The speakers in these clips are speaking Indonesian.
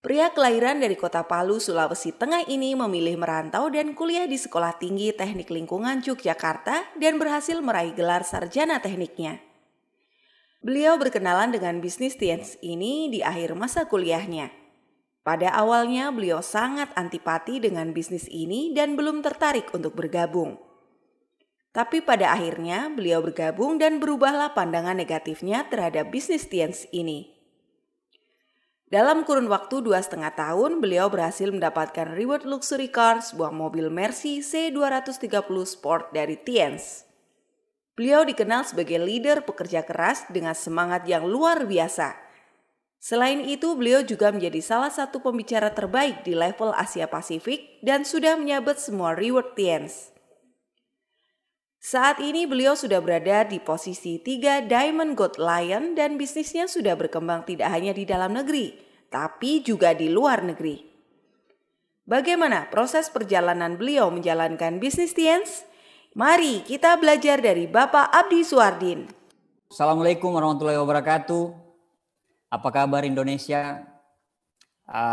Pria kelahiran dari kota Palu, Sulawesi Tengah ini memilih merantau dan kuliah di Sekolah Tinggi Teknik Lingkungan Yogyakarta dan berhasil meraih gelar sarjana tekniknya. Beliau berkenalan dengan bisnis TNS ini di akhir masa kuliahnya. Pada awalnya beliau sangat antipati dengan bisnis ini dan belum tertarik untuk bergabung. Tapi pada akhirnya beliau bergabung dan berubahlah pandangan negatifnya terhadap bisnis TNS ini. Dalam kurun waktu 2,5 tahun, beliau berhasil mendapatkan reward luxury car, sebuah mobil Mercy C230 Sport dari TNS. Beliau dikenal sebagai leader pekerja keras dengan semangat yang luar biasa. Selain itu, beliau juga menjadi salah satu pembicara terbaik di level Asia Pasifik dan sudah menyabet semua reward TNS. Saat ini beliau sudah berada di posisi 3 Diamond Gold Lion dan bisnisnya sudah berkembang tidak hanya di dalam negeri, tapi juga di luar negeri. Bagaimana proses perjalanan beliau menjalankan bisnis TNS? Mari kita belajar dari Bapak Abdi Suardin. Assalamualaikum warahmatullahi wabarakatuh. Apa kabar Indonesia?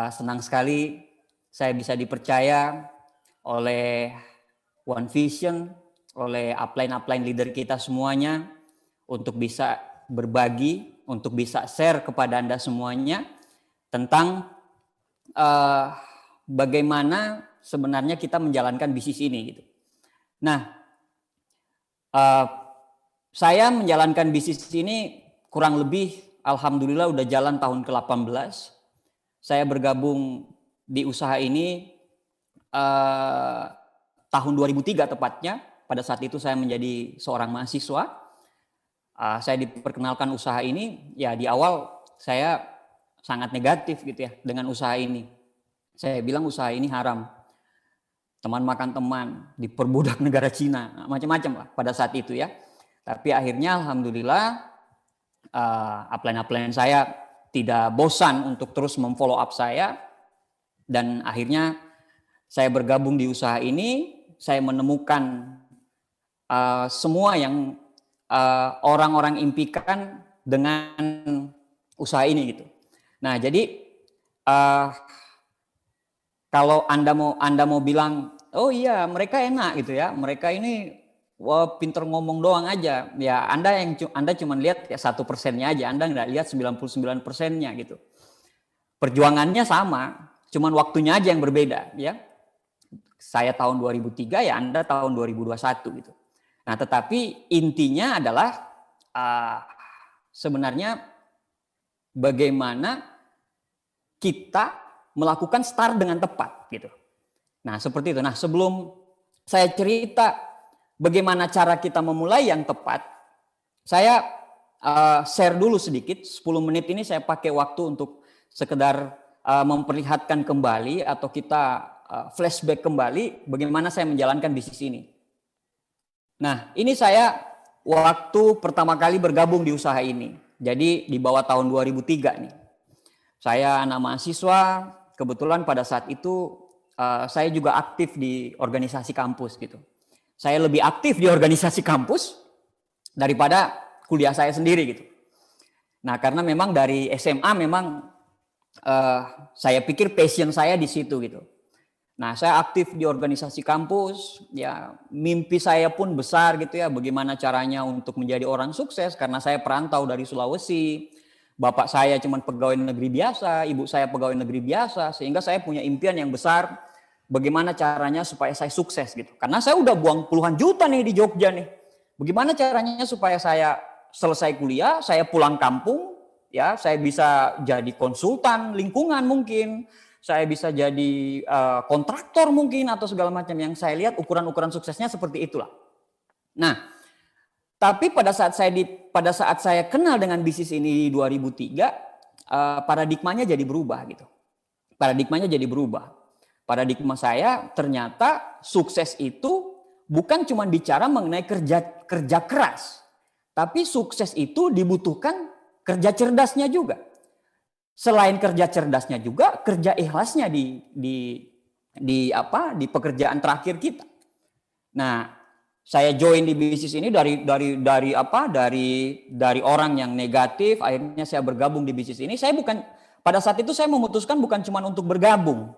Senang sekali saya bisa dipercaya oleh One Vision, oleh upline leader kita semuanya untuk bisa berbagi, untuk bisa share kepada Anda semuanya tentang bagaimana sebenarnya kita menjalankan bisnis ini gitu. Nah, saya menjalankan bisnis ini kurang lebih alhamdulillah udah jalan tahun ke-18. Saya bergabung di usaha ini tahun 2003 tepatnya. Pada saat itu saya menjadi seorang mahasiswa. Saya diperkenalkan usaha ini, ya di awal saya sangat negatif gitu ya dengan usaha ini. Saya bilang usaha ini haram. Teman makan teman, diperbudak negara Cina, macam-macam lah pada saat itu ya. Tapi akhirnya alhamdulillah upline saya tidak bosan untuk terus memfollow up saya. Dan akhirnya saya bergabung di usaha ini, saya menemukan semua yang orang-orang impikan dengan usaha ini gitu. Nah, jadi kalau Anda mau bilang, oh iya mereka enak gitu ya, mereka ini wah pinter ngomong doang aja, ya Anda cuma lihat ya 1%-nya aja, Anda nggak lihat 99%-nya gitu. Perjuangannya sama, cuman waktunya aja yang berbeda ya. Saya tahun 2003 ya Anda tahun 2021 gitu. Nah, tetapi intinya adalah sebenarnya bagaimana kita melakukan start dengan tepat gitu. Nah, seperti itu. Nah, sebelum saya cerita bagaimana cara kita memulai yang tepat, saya share dulu sedikit. 10 menit ini saya pakai waktu untuk sekedar memperlihatkan kembali atau kita flashback kembali bagaimana saya menjalankan bisnis ini. Nah, ini saya waktu pertama kali bergabung di usaha ini. Jadi di bawah tahun 2003 nih. Saya anak mahasiswa, kebetulan pada saat itu saya juga aktif di organisasi kampus gitu. Saya lebih aktif di organisasi kampus daripada kuliah saya sendiri gitu. Nah, karena memang dari SMA memang saya pikir passion saya di situ gitu. Nah, saya aktif di organisasi kampus, ya mimpi saya pun besar gitu ya, bagaimana caranya untuk menjadi orang sukses karena saya perantau dari Sulawesi. Bapak saya cuma pegawai negeri biasa, ibu saya pegawai negeri biasa, sehingga saya punya impian yang besar bagaimana caranya supaya saya sukses gitu. Karena saya udah buang puluhan juta nih di Jogja nih. Bagaimana caranya supaya saya selesai kuliah, saya pulang kampung, ya saya bisa jadi konsultan lingkungan mungkin. Saya bisa jadi kontraktor mungkin atau segala macam yang saya lihat ukuran-ukuran suksesnya seperti itulah. Nah, tapi pada saat saya kenal dengan bisnis ini di 2003, paradigmanya jadi berubah gitu. Paradigma saya ternyata sukses itu bukan cuma bicara mengenai kerja keras, tapi sukses itu dibutuhkan kerja cerdasnya juga. Selain kerja cerdasnya juga kerja ikhlasnya di pekerjaan terakhir kita. Nah, saya join di bisnis ini dari orang yang negatif, akhirnya saya bergabung di bisnis ini. Saya pada saat itu saya memutuskan bukan cuma untuk bergabung,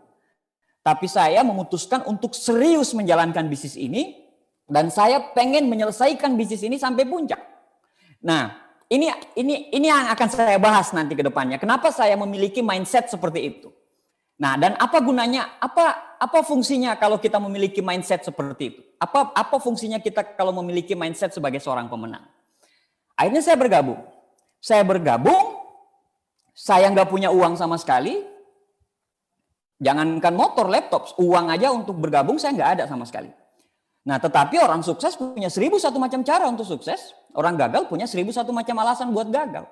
tapi saya memutuskan untuk serius menjalankan bisnis ini, dan saya pengen menyelesaikan bisnis ini sampai puncak. Nah, ini yang akan saya bahas nanti ke depannya. Kenapa saya memiliki mindset seperti itu? Nah, dan apa gunanya? Apa fungsinya kalau kita memiliki mindset seperti itu? Apa fungsinya kita kalau memiliki mindset sebagai seorang pemenang? Akhirnya saya bergabung. Saya nggak punya uang sama sekali. Jangankan motor, laptop, uang aja untuk bergabung saya nggak ada sama sekali. Nah, tetapi orang sukses punya 1001 macam cara untuk sukses. Orang gagal punya 1001 macam alasan buat gagal.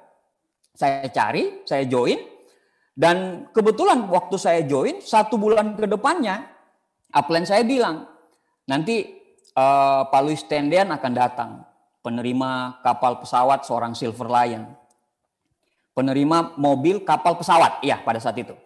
Saya cari, saya join. Dan kebetulan waktu saya join, 1 bulan ke depannya, upline saya bilang, nanti Pak Luis Tendean akan datang. Penerima kapal pesawat seorang Silver Lion. Penerima mobil kapal pesawat, iya pada saat itu.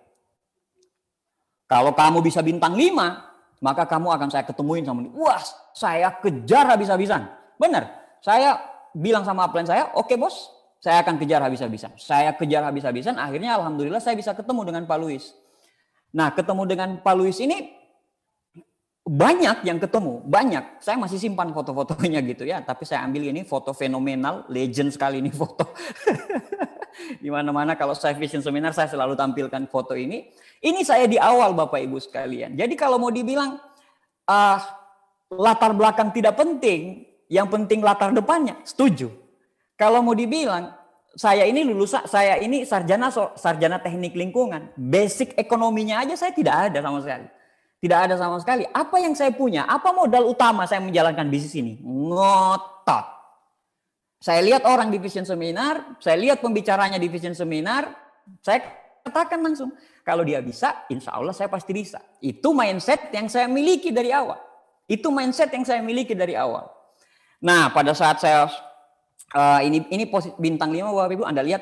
Kalau kamu bisa bintang 5, maka kamu akan saya ketemuin sama dia. Wah, saya kejar habis-habisan. Benar, saya bilang sama upline saya, oke bos, saya akan kejar habis-habisan. Saya kejar habis-habisan, akhirnya alhamdulillah saya bisa ketemu dengan Pak Luis. Nah, ketemu dengan Pak Luis ini banyak yang ketemu, banyak. Saya masih simpan foto-fotonya gitu ya, tapi saya ambil ini foto fenomenal, legend sekali ini foto. Di mana-mana kalau saya vision seminar saya selalu tampilkan foto ini. Ini saya di awal Bapak Ibu sekalian. Jadi kalau mau dibilang latar belakang tidak penting, yang penting latar depannya, setuju. Kalau mau dibilang saya ini sarjana teknik lingkungan, basic ekonominya aja saya tidak ada sama sekali. Tidak ada sama sekali. Apa yang saya punya? Apa modal utama saya menjalankan bisnis ini? Ngotot. Saya lihat orang di vision seminar, saya lihat pembicaranya di vision seminar, saya katakan langsung, kalau dia bisa, insya Allah saya pasti bisa. Itu mindset yang saya miliki dari awal. Nah, pada saat saya ini bintang 5 Bapak Ibu, Anda lihat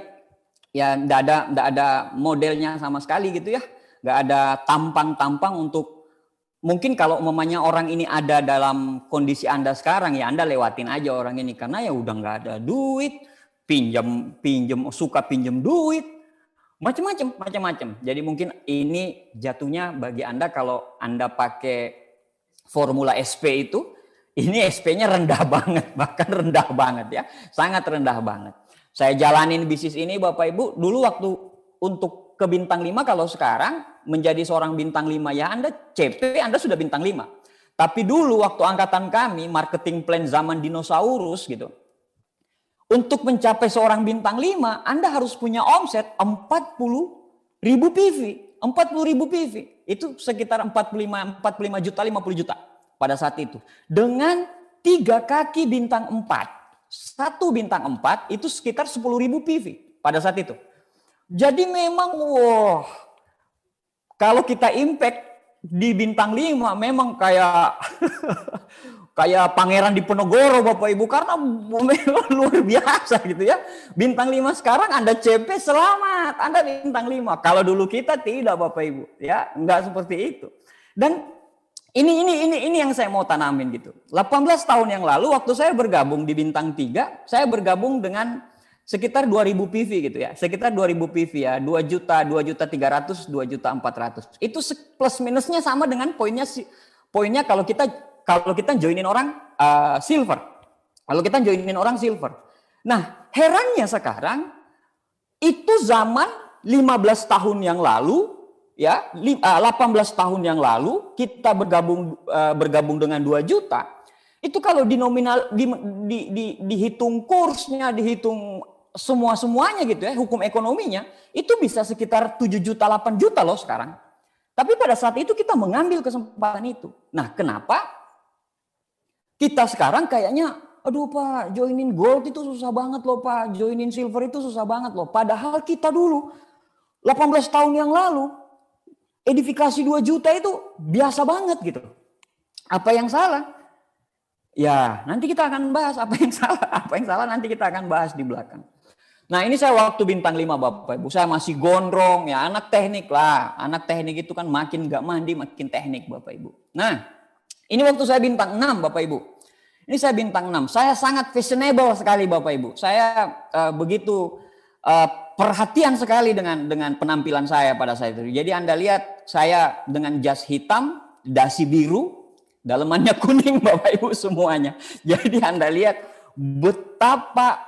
ya enggak ada modelnya sama sekali gitu ya. Enggak ada tampang-tampang untuk, mungkin kalau umpamanya orang ini ada dalam kondisi Anda sekarang, ya Anda lewatin aja orang ini karena ya udah nggak ada duit, suka pinjam duit, macam-macam. Jadi mungkin ini jatuhnya bagi Anda kalau Anda pakai formula SP itu, ini SP-nya rendah banget, bahkan rendah banget ya, sangat rendah banget. Saya jalanin bisnis ini Bapak Ibu, dulu waktu untuk ke bintang 5, kalau sekarang menjadi seorang bintang 5 ya Anda CP, Anda sudah bintang 5. Tapi dulu waktu angkatan kami, marketing plan zaman dinosaurus gitu. Untuk mencapai seorang bintang 5, Anda harus punya omset 40.000 PV. 40.000 PV. Itu sekitar 45 juta, 50 juta pada saat itu. Dengan 3 kaki bintang 4. 1 bintang 4 itu sekitar 10.000 PV pada saat itu. Jadi memang kalau kita impact di bintang 5 memang kayak kayak pangeran di Penogoro Bapak Ibu, karena memang luar biasa gitu ya. Bintang 5 sekarang Anda CP, selamat, Anda bintang 5. Kalau dulu kita tidak Bapak Ibu, ya enggak seperti itu. Dan ini yang saya mau tanamin gitu. 18 tahun yang lalu waktu saya bergabung di bintang 3, saya bergabung dengan sekitar 2.000 PV gitu ya. Sekitar 2.000 PV ya, 2 juta 300, 2 juta 400. Itu plus minusnya sama dengan poinnya kalau kita joinin orang silver. Kalau kita joinin orang silver. Nah, herannya sekarang itu zaman 15 tahun yang lalu ya, 18 tahun yang lalu kita bergabung dengan 2 juta. Itu kalau dihitung kursnya, dihitung semuanya gitu ya, hukum ekonominya, itu bisa sekitar 7 juta, 8 juta loh sekarang. Tapi pada saat itu kita mengambil kesempatan itu. Nah, kenapa kita sekarang kayaknya, aduh Pak, joinin gold itu susah banget loh Pak, joinin silver itu susah banget loh. Padahal kita dulu 18 tahun yang lalu edifikasi 2 juta itu biasa banget gitu. Apa yang salah? Ya, nanti kita akan bahas apa yang salah. Apa yang salah nanti kita akan bahas di belakang. Nah, ini saya waktu bintang 5 Bapak Ibu. Saya masih gondrong ya, anak teknik lah. Anak teknik itu kan makin gak mandi makin teknik Bapak Ibu. Nah, ini waktu saya bintang 6 Bapak Ibu. Ini saya bintang 6. Saya sangat fashionable sekali Bapak Ibu. Saya begitu perhatian sekali dengan penampilan saya pada saat itu. Jadi Anda lihat saya dengan jas hitam, dasi biru, dalemannya kuning Bapak Ibu semuanya. Jadi Anda lihat betapa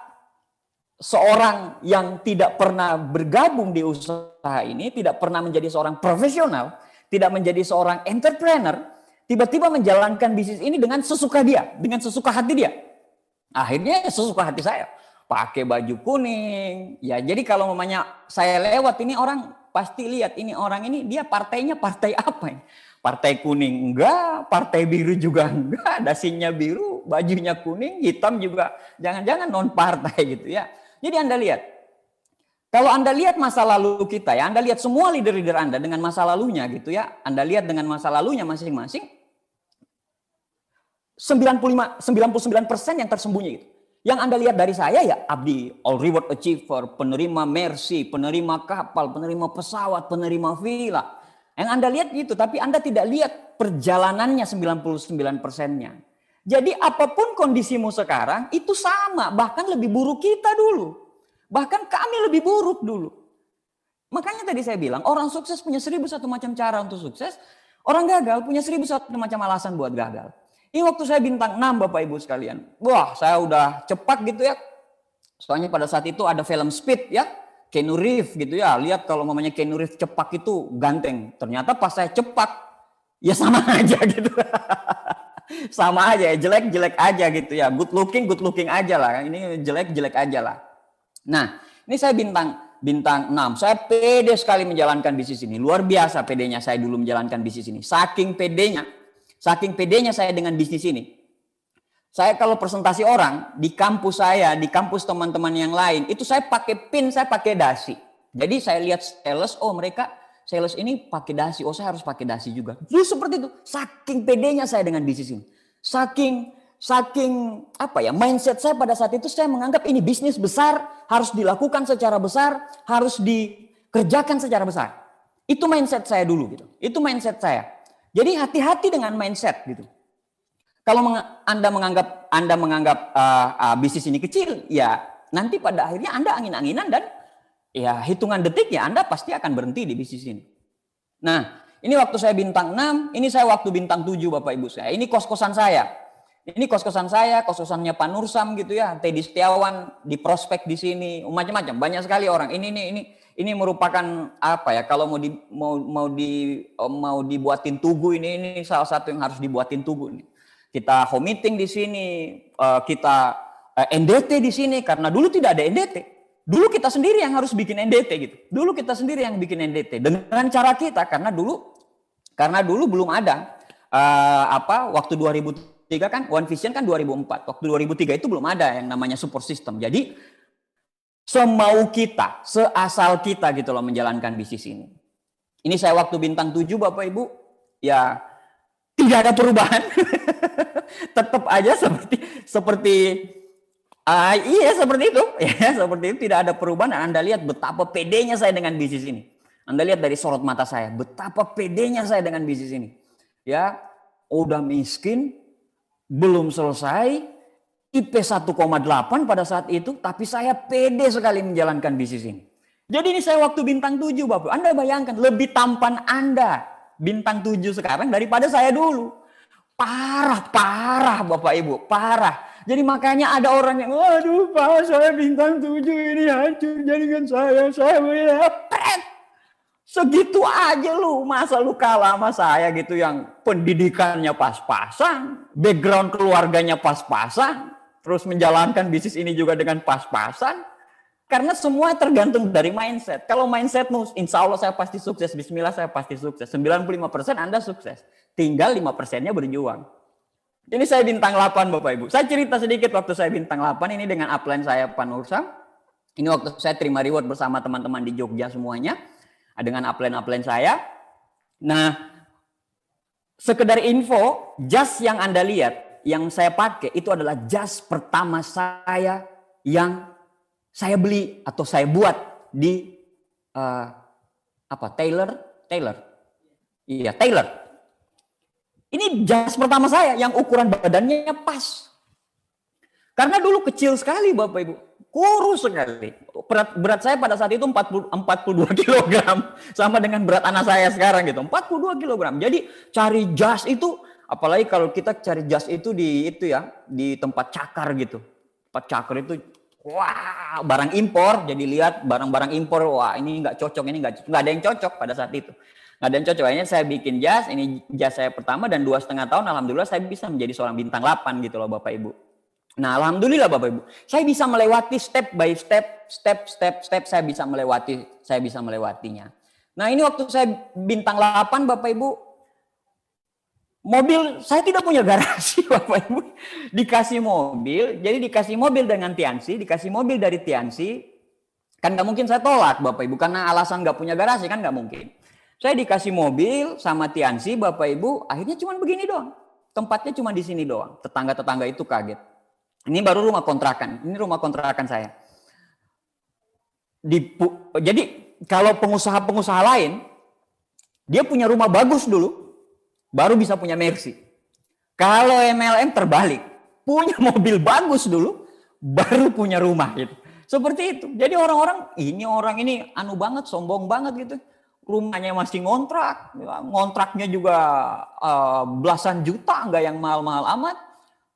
seorang yang tidak pernah bergabung di usaha ini, tidak pernah menjadi seorang profesional, tidak menjadi seorang entrepreneur, tiba-tiba menjalankan bisnis ini dengan sesuka dia, dengan sesuka hati dia. Akhirnya sesuka hati saya. Pakai baju kuning. Ya, jadi kalau mamanya saya lewat ini orang pasti lihat ini orang ini dia partainya partai apa ini? Partai kuning enggak, partai biru juga enggak, dasinya biru, bajunya kuning, hitam juga. Jangan-jangan non partai gitu ya. Jadi Anda lihat, kalau Anda lihat masa lalu kita ya, Anda lihat semua leader-leader Anda dengan masa lalunya gitu ya. Anda lihat dengan masa lalunya masing-masing 99% yang tersembunyi gitu. Yang Anda lihat dari saya ya abdi, all reward achiever, penerima mercy, penerima kapal, penerima pesawat, penerima villa. Yang Anda lihat gitu, tapi Anda tidak lihat perjalanannya 99%-nya. Jadi apapun kondisimu sekarang itu sama, bahkan lebih buruk kita dulu. Bahkan kami lebih buruk dulu. Makanya tadi saya bilang orang sukses punya 1001 macam cara untuk sukses. Orang gagal punya 1001 macam alasan buat gagal. Ini waktu saya bintang 6 Bapak Ibu sekalian. Wah, saya udah cepat gitu ya. Soalnya pada saat itu ada film Speed ya. Keanu Reeves gitu ya. Lihat kalau mamanya Keanu Reeves cepat itu ganteng. Ternyata pas saya cepat ya sama aja gitu. Sama aja ya, jelek-jelek aja gitu ya. Good looking aja lah. Ini jelek-jelek aja lah. Nah, ini saya bintang 6. Saya pede sekali menjalankan bisnis ini. Luar biasa pedenya saya dulu menjalankan bisnis ini. Saking pedenya saya dengan bisnis ini. Saya kalau presentasi orang di kampus saya, di kampus teman-teman yang lain, itu saya pakai pin, saya pakai dasi. Jadi saya lihat sales, oh mereka sales ini pakai dasi, oh saya harus pakai dasi juga. Jadi seperti itu. Saking pedenya saya dengan bisnis ini. Saking apa ya, mindset saya pada saat itu saya menganggap ini bisnis besar, harus dilakukan secara besar, harus dikerjakan secara besar. Itu mindset saya dulu gitu. Itu mindset saya. Jadi hati-hati dengan mindset gitu. Kalau Anda menganggap bisnis ini kecil, ya nanti pada akhirnya Anda angin-anginan dan ya hitungan detik ya Anda pasti akan berhenti di bisnis ini. Nah, ini waktu saya bintang 6, ini saya waktu bintang 7 Bapak Ibu saya. Ini kos-kosan saya. Ini kos-kosan saya, kos-kosannya Pak Nursam gitu ya, Teddy Setiawan di prospek di sini, macam-macam, banyak sekali orang. Ini merupakan apa ya? Kalau mau dibuatin tugu ini salah satu yang harus dibuatin tugu ini. Kita home meeting di sini, kita NDT di sini karena dulu tidak ada NDT. Dulu kita sendiri yang harus bikin NDT gitu. Dulu kita sendiri yang bikin NDT dengan cara kita karena dulu belum ada waktu 2003 kan One Vision kan 2004. Waktu 2003 itu belum ada yang namanya support system. Jadi semau kita, seasal kita gitu loh menjalankan bisnis ini. Ini saya waktu bintang 7 Bapak Ibu, ya tidak ada perubahan. Tetap aja seperti itu. Ya, seperti itu tidak ada perubahan. Anda lihat betapa pedenya saya dengan bisnis ini. Anda lihat dari sorot mata saya, betapa pedenya saya dengan bisnis ini. Ya, udah miskin, belum selesai, IP 1,8 pada saat itu, tapi saya pede sekali menjalankan bisnis ini. Jadi ini saya waktu bintang 7 Bapak. Anda bayangkan lebih tampan Anda bintang 7 sekarang daripada saya dulu. Parah Bapak Ibu, parah. Jadi makanya ada orang yang, waduh Pak, saya bintang 7 ini hancur jaringan saya pret. Segitu aja lu, masa lu kalah sama saya gitu yang pendidikannya pas-pasan, background keluarganya pas-pasan, terus menjalankan bisnis ini juga dengan pas-pasan. Karena semua tergantung dari mindset. Kalau mindsetmu, insya Allah saya pasti sukses, bismillah saya pasti sukses. 95% Anda sukses, tinggal 5%-nya berjuang. Ini saya bintang 8 Bapak Ibu. Saya cerita sedikit waktu saya bintang 8 ini dengan upline saya Pak Nursam. Ini waktu saya terima reward bersama teman-teman di Jogja semuanya. Dengan upline saya. Nah, sekedar info, jas yang Anda lihat, yang saya pakai itu adalah jas pertama saya yang saya beli atau saya buat di Tailor. Iya, Tailor. Ini jas pertama saya yang ukuran badannya pas. Karena dulu kecil sekali Bapak Ibu, kurus sekali. Berat saya pada saat itu 42 kilogram, sama dengan berat anak saya sekarang gitu, 42 kilogram. Jadi cari jas itu, apalagi kalau kita cari jas itu di tempat cakar gitu. Tempat cakar itu, wah, barang impor. Jadi lihat barang-barang impor, wah ini nggak cocok, ini nggak ada yang cocok pada saat itu. Nggak ada yang cocok. Akhirnya saya bikin jas, ini jas saya pertama, dan 2,5 tahun alhamdulillah saya bisa menjadi seorang bintang 8 gitu loh Bapak Ibu. Nah, alhamdulillah Bapak Ibu, saya bisa melewati step by step saya bisa melewatinya. Nah, ini waktu saya bintang 8 Bapak Ibu, mobil saya tidak punya garasi Bapak Ibu. Dikasih mobil, jadi dikasih mobil dengan Tiansi, dikasih mobil dari Tiansi, kan nggak mungkin saya tolak Bapak Ibu, karena alasan nggak punya garasi kan nggak mungkin. Saya dikasih mobil sama Tiansi Bapak Ibu, akhirnya cuma begini doang. Tempatnya cuma di sini doang. Tetangga-tetangga itu kaget. Ini baru rumah kontrakan. Ini rumah kontrakan saya. Jadi kalau pengusaha-pengusaha lain, dia punya rumah bagus dulu, baru bisa punya Mercy. Kalau MLM terbalik, punya mobil bagus dulu, baru punya rumah gitu. Seperti itu. Jadi orang ini anu banget, sombong banget gitu. Rumahnya masih ngontraknya juga belasan juta, nggak yang mahal-mahal amat.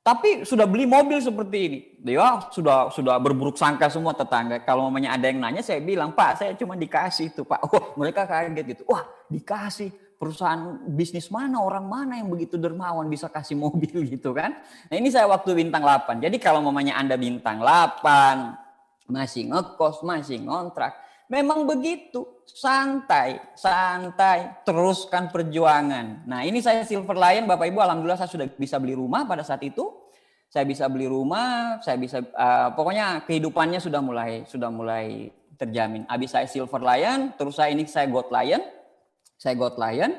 Tapi sudah beli mobil seperti ini. Dia sudah berburuk sangka semua tetangga. Kalau mamanya ada yang nanya, saya bilang, Pak, saya cuma dikasih itu, Pak. Oh, mereka kaget gitu. Wah, dikasih perusahaan bisnis mana, orang mana yang begitu dermawan bisa kasih mobil gitu kan. Nah, ini saya waktu bintang 8. Jadi kalau mamanya Anda bintang 8, masih ngekos, masih ngontrak, memang begitu. Santai, teruskan perjuangan. Nah, ini saya Silver Lion Bapak Ibu, alhamdulillah saya sudah bisa beli rumah pada saat itu. Saya bisa beli rumah, saya bisa pokoknya kehidupannya sudah mulai terjamin. Habis saya Silver Lion, terus saya God Lion. Saya God Lion,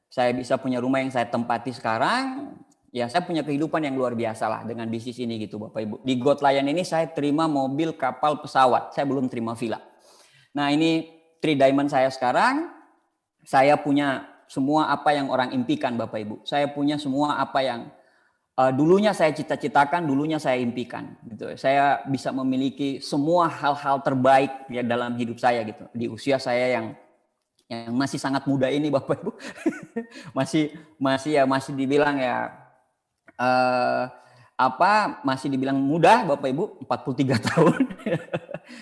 saya bisa punya rumah yang saya tempati sekarang. Ya, saya punya kehidupan yang luar biasa lah dengan bisnis ini gitu Bapak Ibu. Di God Lion ini saya terima mobil, kapal, pesawat. Saya belum terima villa. Nah, ini 3 Diamond saya sekarang. Saya punya semua apa yang orang impikan Bapak Ibu. Saya punya semua apa yang dulunya saya cita-citakan, dulunya saya impikan gitu. Saya bisa memiliki semua hal-hal terbaik ya dalam hidup saya gitu. Di usia saya yang masih sangat muda ini Bapak Ibu. masih dibilang ya masih dibilang muda Bapak Ibu, 43 tahun.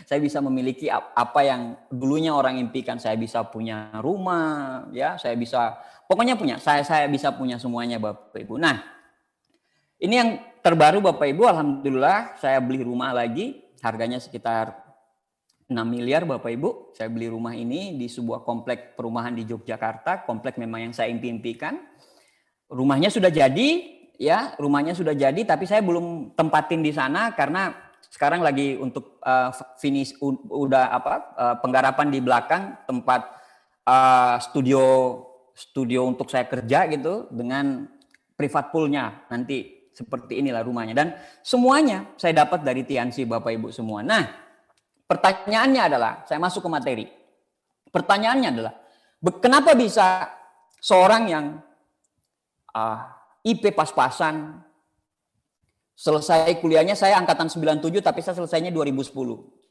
Saya bisa memiliki apa yang dulunya orang impikan. Saya bisa punya rumah, ya, saya bisa saya bisa punya semuanya Bapak Ibu. Nah, ini yang terbaru Bapak Ibu, alhamdulillah saya beli rumah lagi, harganya sekitar 6 miliar Bapak Ibu. Saya beli rumah ini di sebuah komplek perumahan di Yogyakarta, komplek memang yang saya impikan. Rumahnya sudah jadi, ya, rumahnya sudah jadi, tapi saya belum tempatin di sana karena sekarang lagi untuk finish penggarapan di belakang tempat studio untuk saya kerja gitu dengan privat poolnya. Nanti seperti inilah rumahnya dan semuanya saya dapat dari Tiansi Bapak Ibu semua. Nah, pertanyaannya adalah, saya masuk ke materi. Pertanyaannya adalah, kenapa bisa seorang yang IP pas-pasan, selesai kuliahnya, saya angkatan 97 tapi saya selesainya 2010.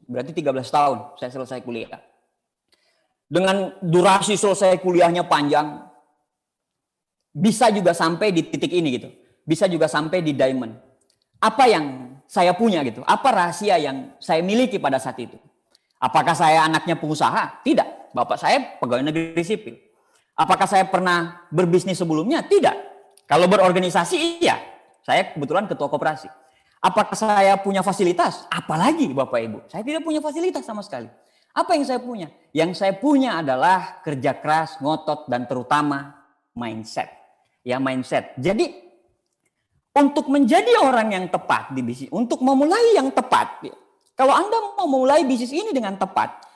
Berarti 13 tahun saya selesai kuliah. Dengan durasi selesai kuliahnya panjang, bisa juga sampai di titik ini gitu. Bisa juga sampai di diamond. Apa yang saya punya gitu? Apa rahasia yang saya miliki pada saat itu? Apakah saya anaknya pengusaha? Tidak. Bapak saya pegawai negeri sipil. Apakah saya pernah berbisnis sebelumnya? Tidak. Kalau berorganisasi, iya. Saya kebetulan ketua koperasi. Apakah saya punya fasilitas? Apalagi Bapak Ibu, saya tidak punya fasilitas sama sekali. Apa yang saya punya? Yang saya punya adalah kerja keras, ngotot, dan terutama mindset. Ya, mindset. Jadi, untuk menjadi orang yang tepat di bisnis, untuk memulai yang tepat, kalau Anda mau memulai bisnis ini dengan tepat,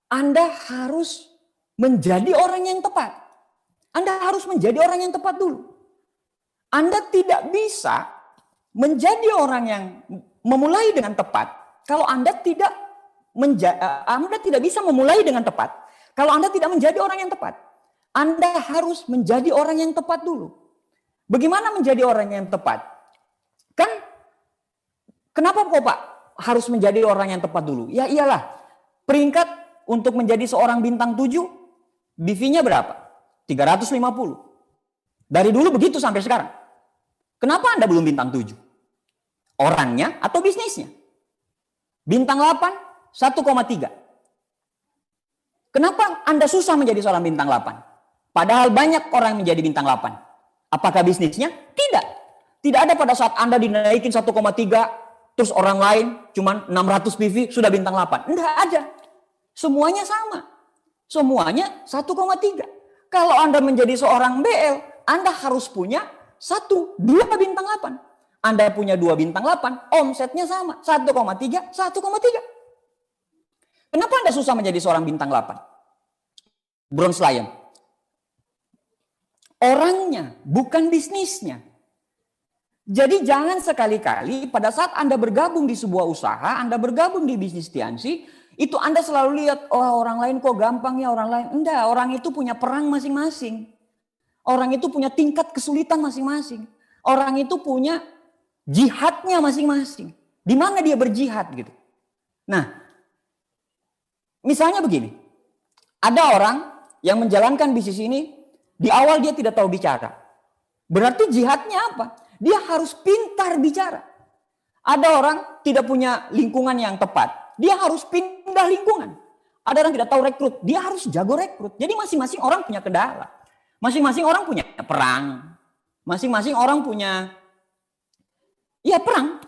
Anda harus menjadi orang yang tepat. Anda harus menjadi orang yang tepat dulu. Anda tidak bisa menjadi orang yang memulai dengan tepat kalau Anda tidak bisa memulai dengan tepat kalau Anda tidak menjadi orang yang tepat. Anda harus menjadi orang yang tepat dulu. Bagaimana menjadi orang yang tepat? Kan Kenapa kok Pak harus menjadi orang yang tepat dulu? Ya iyalah, peringkat untuk menjadi seorang bintang 7, BV-nya berapa? 350. Dari dulu begitu sampai sekarang. Kenapa Anda belum bintang 7? Orangnya atau bisnisnya? Bintang 8, 1,3. Kenapa Anda susah menjadi seorang bintang 8? Padahal banyak orang yang menjadi bintang 8. Apakah bisnisnya? Tidak. Tidak ada pada saat Anda dinaikin 1,3, terus orang lain cuma 600 PV sudah bintang 8. Enggak ada. Semuanya sama. Semuanya 1,3. Kalau Anda menjadi seorang BL, Anda harus punya 2 bintang 8. Anda punya 2 bintang 8, omsetnya sama. 1,3, 1,3. Kenapa Anda susah menjadi seorang bintang 8? Bronze Lion. Orangnya, bukan bisnisnya. Jadi jangan sekali-kali pada saat Anda bergabung di sebuah usaha, Anda bergabung di bisnis Tiansi, itu Anda selalu lihat, oh orang lain kok gampang ya orang lain. Enggak, orang itu punya perang masing-masing. Orang itu punya tingkat kesulitan masing-masing. Orang itu punya jihadnya masing-masing. Di mana dia berjihad gitu. Nah, misalnya begini. Ada orang yang menjalankan bisnis ini, di awal dia tidak tahu bicara. Berarti jihadnya apa? Dia harus pintar bicara. Ada orang tidak punya lingkungan yang tepat. Dia harus pindah lingkungan. Ada orang tidak tahu rekrut. Dia harus jago rekrut. Jadi masing-masing orang punya kendala. Masing-masing orang punya perang. Masing-masing orang punya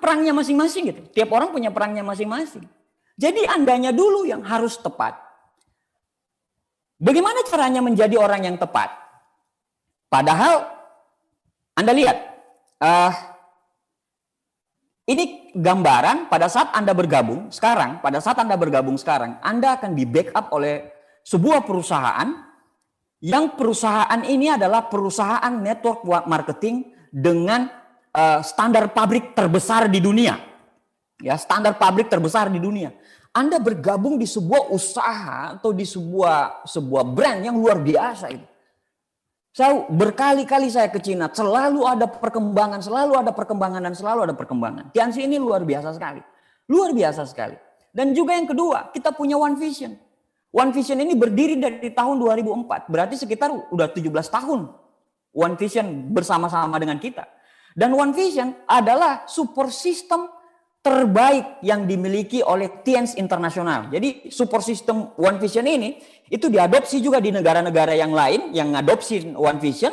perangnya masing-masing gitu. Tiap orang punya perangnya masing-masing. Jadi Andanya dulu yang harus tepat. Bagaimana caranya menjadi orang yang tepat? Padahal Anda lihat, ini gambaran pada saat Anda bergabung sekarang, Anda akan di backup oleh sebuah perusahaan yang perusahaan ini adalah perusahaan network marketing dengan standar pabrik terbesar di dunia. Ya, standar pabrik terbesar di dunia. Anda bergabung di sebuah usaha atau di sebuah brand yang luar biasa itu. Saya berkali-kali saya ke Cina, selalu ada perkembangan. Tiansi ini luar biasa sekali. Luar biasa sekali. Dan juga yang kedua, kita punya One Vision. One Vision ini berdiri dari tahun 2004. Berarti sekitar udah 17 tahun One Vision bersama-sama dengan kita. Dan One Vision adalah support system terbaik yang dimiliki oleh Tianzi Internasional. Jadi support system One Vision ini itu diadopsi juga di negara-negara yang lain yang ngadopsi One Vision,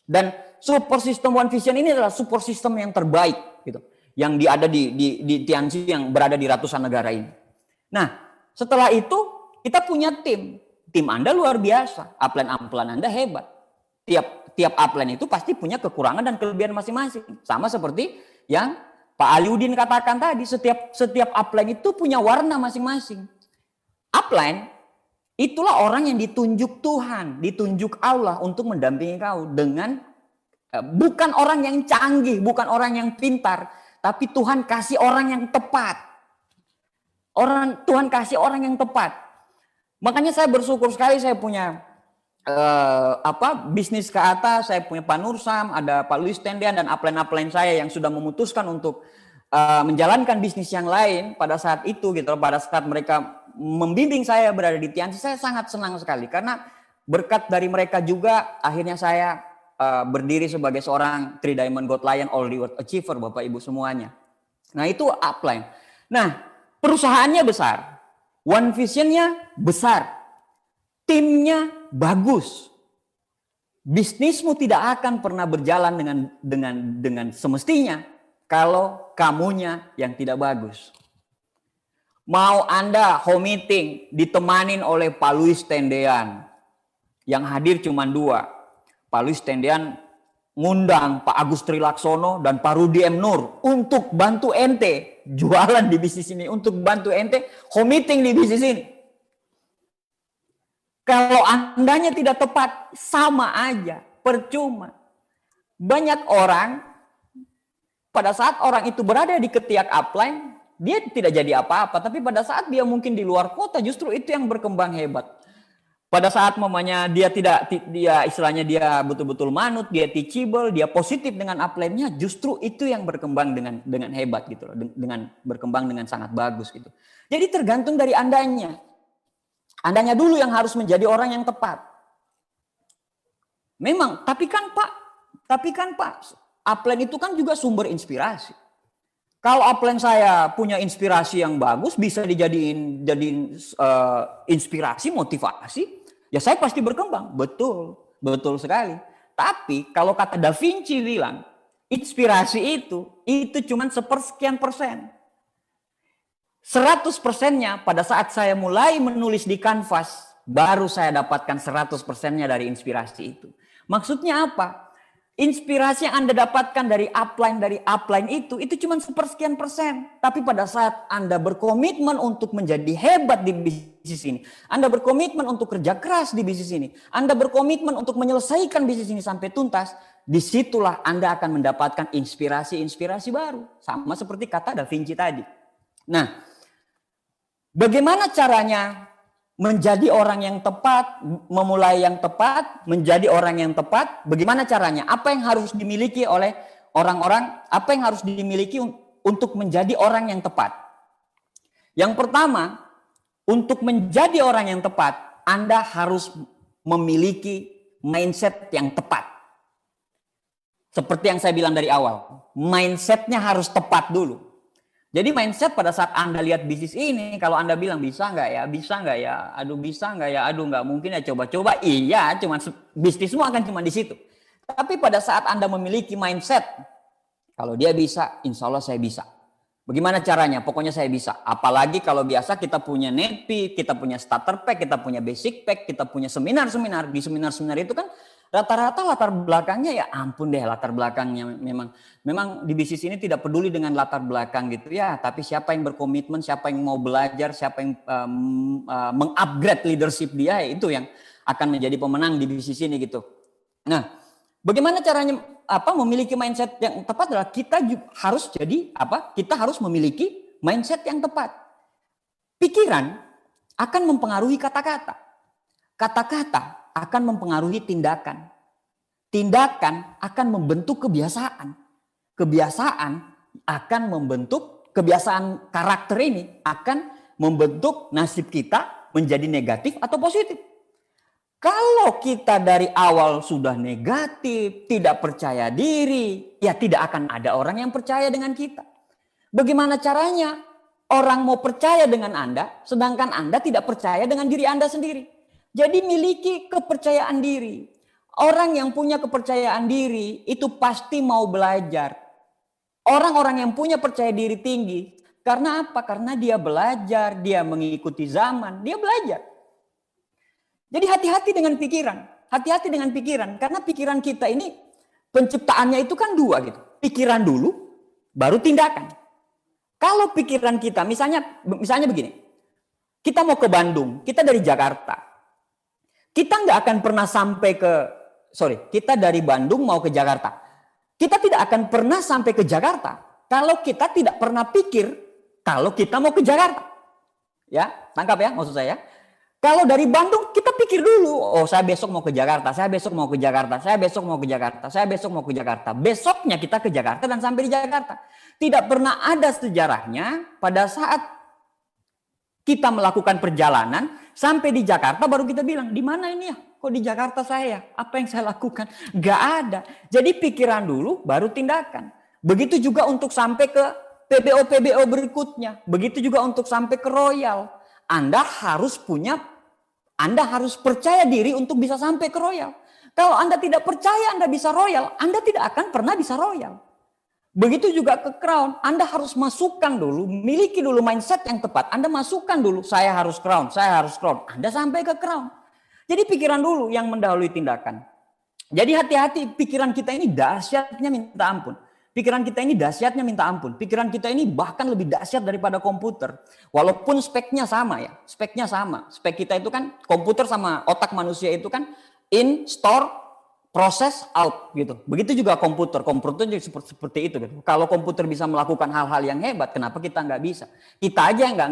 dan support system One Vision ini adalah support system yang terbaik gitu, yang ada di Tianzi yang berada di ratusan negara ini. Nah, setelah itu kita punya tim Anda luar biasa, upline Anda hebat. Tiap upline itu pasti punya kekurangan dan kelebihan masing-masing. Sama seperti yang Pak Aliudin katakan tadi, setiap upline itu punya warna masing-masing. Upline itulah orang yang ditunjuk Tuhan, ditunjuk Allah untuk mendampingi kau dengan bukan orang yang canggih, bukan orang yang pintar, tapi Tuhan kasih orang yang tepat. Tuhan kasih orang yang tepat. Makanya saya bersyukur sekali saya punya bisnis ke atas, saya punya Pak Nursam, ada Pak Luis Tendian dan upline saya yang sudah memutuskan untuk menjalankan bisnis yang lain pada saat itu gitu. Pada saat mereka membimbing saya berada di Tianzi, saya sangat senang sekali karena berkat dari mereka juga akhirnya saya berdiri sebagai seorang 3 Diamond Gold Lion All Reward Achiever, Bapak Ibu semuanya. Nah, itu upline. Nah, perusahaannya besar, One Vision-nya besar, timnya bagus. Bisnismu tidak akan pernah berjalan dengan semestinya kalau kamunya yang tidak bagus. Mau Anda home meeting ditemanin oleh Pak Luis Tendean, yang hadir cuma 2. Pak Luis Tendean ngundang Pak Agus Trilaksono dan Pak Rudi M. Nur untuk bantu ente jualan di bisnis ini, untuk bantu ente home meeting di bisnis ini. Kalau Andanya tidak tepat, sama aja, percuma. Banyak orang, pada saat orang itu berada di ketiak upline, dia tidak jadi apa-apa. Tapi pada saat dia mungkin di luar kota, justru itu yang berkembang hebat. pada saat mamanya dia istilahnya dia betul-betul manut, dia teachable, dia positif dengan upline-nya, justru itu yang berkembang dengan hebat gitu loh, dengan berkembang dengan sangat bagus gitu. Jadi tergantung dari Andanya. Andanya dulu yang harus menjadi orang yang tepat. Memang, tapi kan Pak, upline itu kan juga sumber inspirasi. Kalau upline saya punya inspirasi yang bagus, bisa jadiin inspirasi, motivasi, ya saya pasti berkembang. Betul sekali. Tapi kalau kata Da Vinci bilang, inspirasi itu cuma sepersekian persen. 100%-nya pada saat saya mulai menulis di kanvas, baru saya dapatkan 100%-nya dari inspirasi itu. Maksudnya apa? Inspirasi yang Anda dapatkan dari upline itu cuma sepersekian persen. Tapi pada saat Anda berkomitmen untuk menjadi hebat di bisnis ini, Anda berkomitmen untuk kerja keras di bisnis ini, Anda berkomitmen untuk menyelesaikan bisnis ini sampai tuntas, disitulah Anda akan mendapatkan inspirasi baru. Sama seperti kata Da Vinci tadi. Nah, bagaimana caranya menjadi orang yang tepat, memulai yang tepat, menjadi orang yang tepat? Bagaimana caranya? Apa yang harus dimiliki oleh orang-orang? Apa yang harus dimiliki untuk menjadi orang yang tepat? Yang pertama, untuk menjadi orang yang tepat, Anda harus memiliki mindset yang tepat. Seperti yang saya bilang dari awal, mindsetnya harus tepat dulu. Jadi mindset pada saat Anda lihat bisnis ini, kalau Anda bilang bisa nggak ya, aduh bisa nggak ya, aduh nggak mungkin ya, coba-coba, iya, cuma bisnis semua akan cuma di situ. Tapi pada saat Anda memiliki mindset, kalau dia bisa, insya Allah saya bisa. Bagaimana caranya? Pokoknya saya bisa. Apalagi kalau biasa kita punya netpi, kita punya starter pack, kita punya basic pack, kita punya seminar-seminar. Di seminar-seminar itu kan rata-rata latar belakangnya ya ampun deh, latar belakangnya memang di bisnis ini tidak peduli dengan latar belakang gitu ya, tapi siapa yang berkomitmen, siapa yang mau belajar, siapa yang mengupgrade leadership dia, itu yang akan menjadi pemenang di bisnis ini gitu. Nah, bagaimana caranya memiliki mindset yang tepat adalah kita harus kita harus memiliki mindset yang tepat. Pikiran akan mempengaruhi kata-kata. Kata-kata akan mempengaruhi tindakan. Tindakan akan membentuk kebiasaan. Kebiasaan akan membentuk, kebiasaan karakter ini akan membentuk nasib kita menjadi negatif atau positif. Kalau kita dari awal sudah negatif, tidak percaya diri, ya tidak akan ada orang yang percaya dengan kita. Bagaimana caranya? Orang mau percaya dengan Anda, sedangkan Anda tidak percaya dengan diri Anda sendiri. Jadi miliki kepercayaan diri. Orang yang punya kepercayaan diri itu pasti mau belajar. Orang-orang yang punya percaya diri tinggi, karena apa? Karena dia belajar, dia mengikuti zaman, dia belajar. Jadi hati-hati dengan pikiran. Hati-hati dengan pikiran. Karena pikiran kita ini penciptaannya itu kan dua gitu. Pikiran dulu, baru tindakan. Kalau pikiran kita, misalnya begini. Kita mau ke Bandung, kita dari Jakarta. Kita nggak akan pernah kita dari Bandung mau ke Jakarta. Kita tidak akan pernah sampai ke Jakarta kalau kita tidak pernah pikir kalau kita mau ke Jakarta. Ya, tangkap ya maksud saya. Kalau dari Bandung kita pikir dulu, oh saya besok mau ke Jakarta, saya besok mau ke Jakarta, saya besok mau ke Jakarta, saya besok mau ke Jakarta. Besoknya kita ke Jakarta dan sampai di Jakarta. Tidak pernah ada sejarahnya pada saat kita melakukan perjalanan sampai di Jakarta baru kita bilang, di mana ini ya? Kok di Jakarta saya? Apa yang saya lakukan? Gak ada. Jadi pikiran dulu baru tindakan. Begitu juga untuk sampai ke PBO berikutnya. Begitu juga untuk sampai ke Royal. Anda harus percaya diri untuk bisa sampai ke Royal. Kalau Anda tidak percaya Anda bisa Royal, Anda tidak akan pernah bisa Royal. Begitu juga ke Crown, Anda harus masukkan dulu, miliki dulu mindset yang tepat. Anda masukkan dulu, saya harus Crown, saya harus Crown. Anda sampai ke Crown. Jadi pikiran dulu yang mendahului tindakan. Jadi hati-hati, pikiran kita ini dahsyatnya minta ampun. Pikiran kita ini dahsyatnya minta ampun. Pikiran kita ini bahkan lebih dahsyat daripada komputer. Walaupun speknya sama ya. Speknya sama. Spek kita itu kan komputer sama otak manusia itu kan in, store, proses out gitu. Begitu juga komputer juga seperti itu gitu. Kalau komputer bisa melakukan hal-hal yang hebat, kenapa kita nggak bisa? Kita aja nggak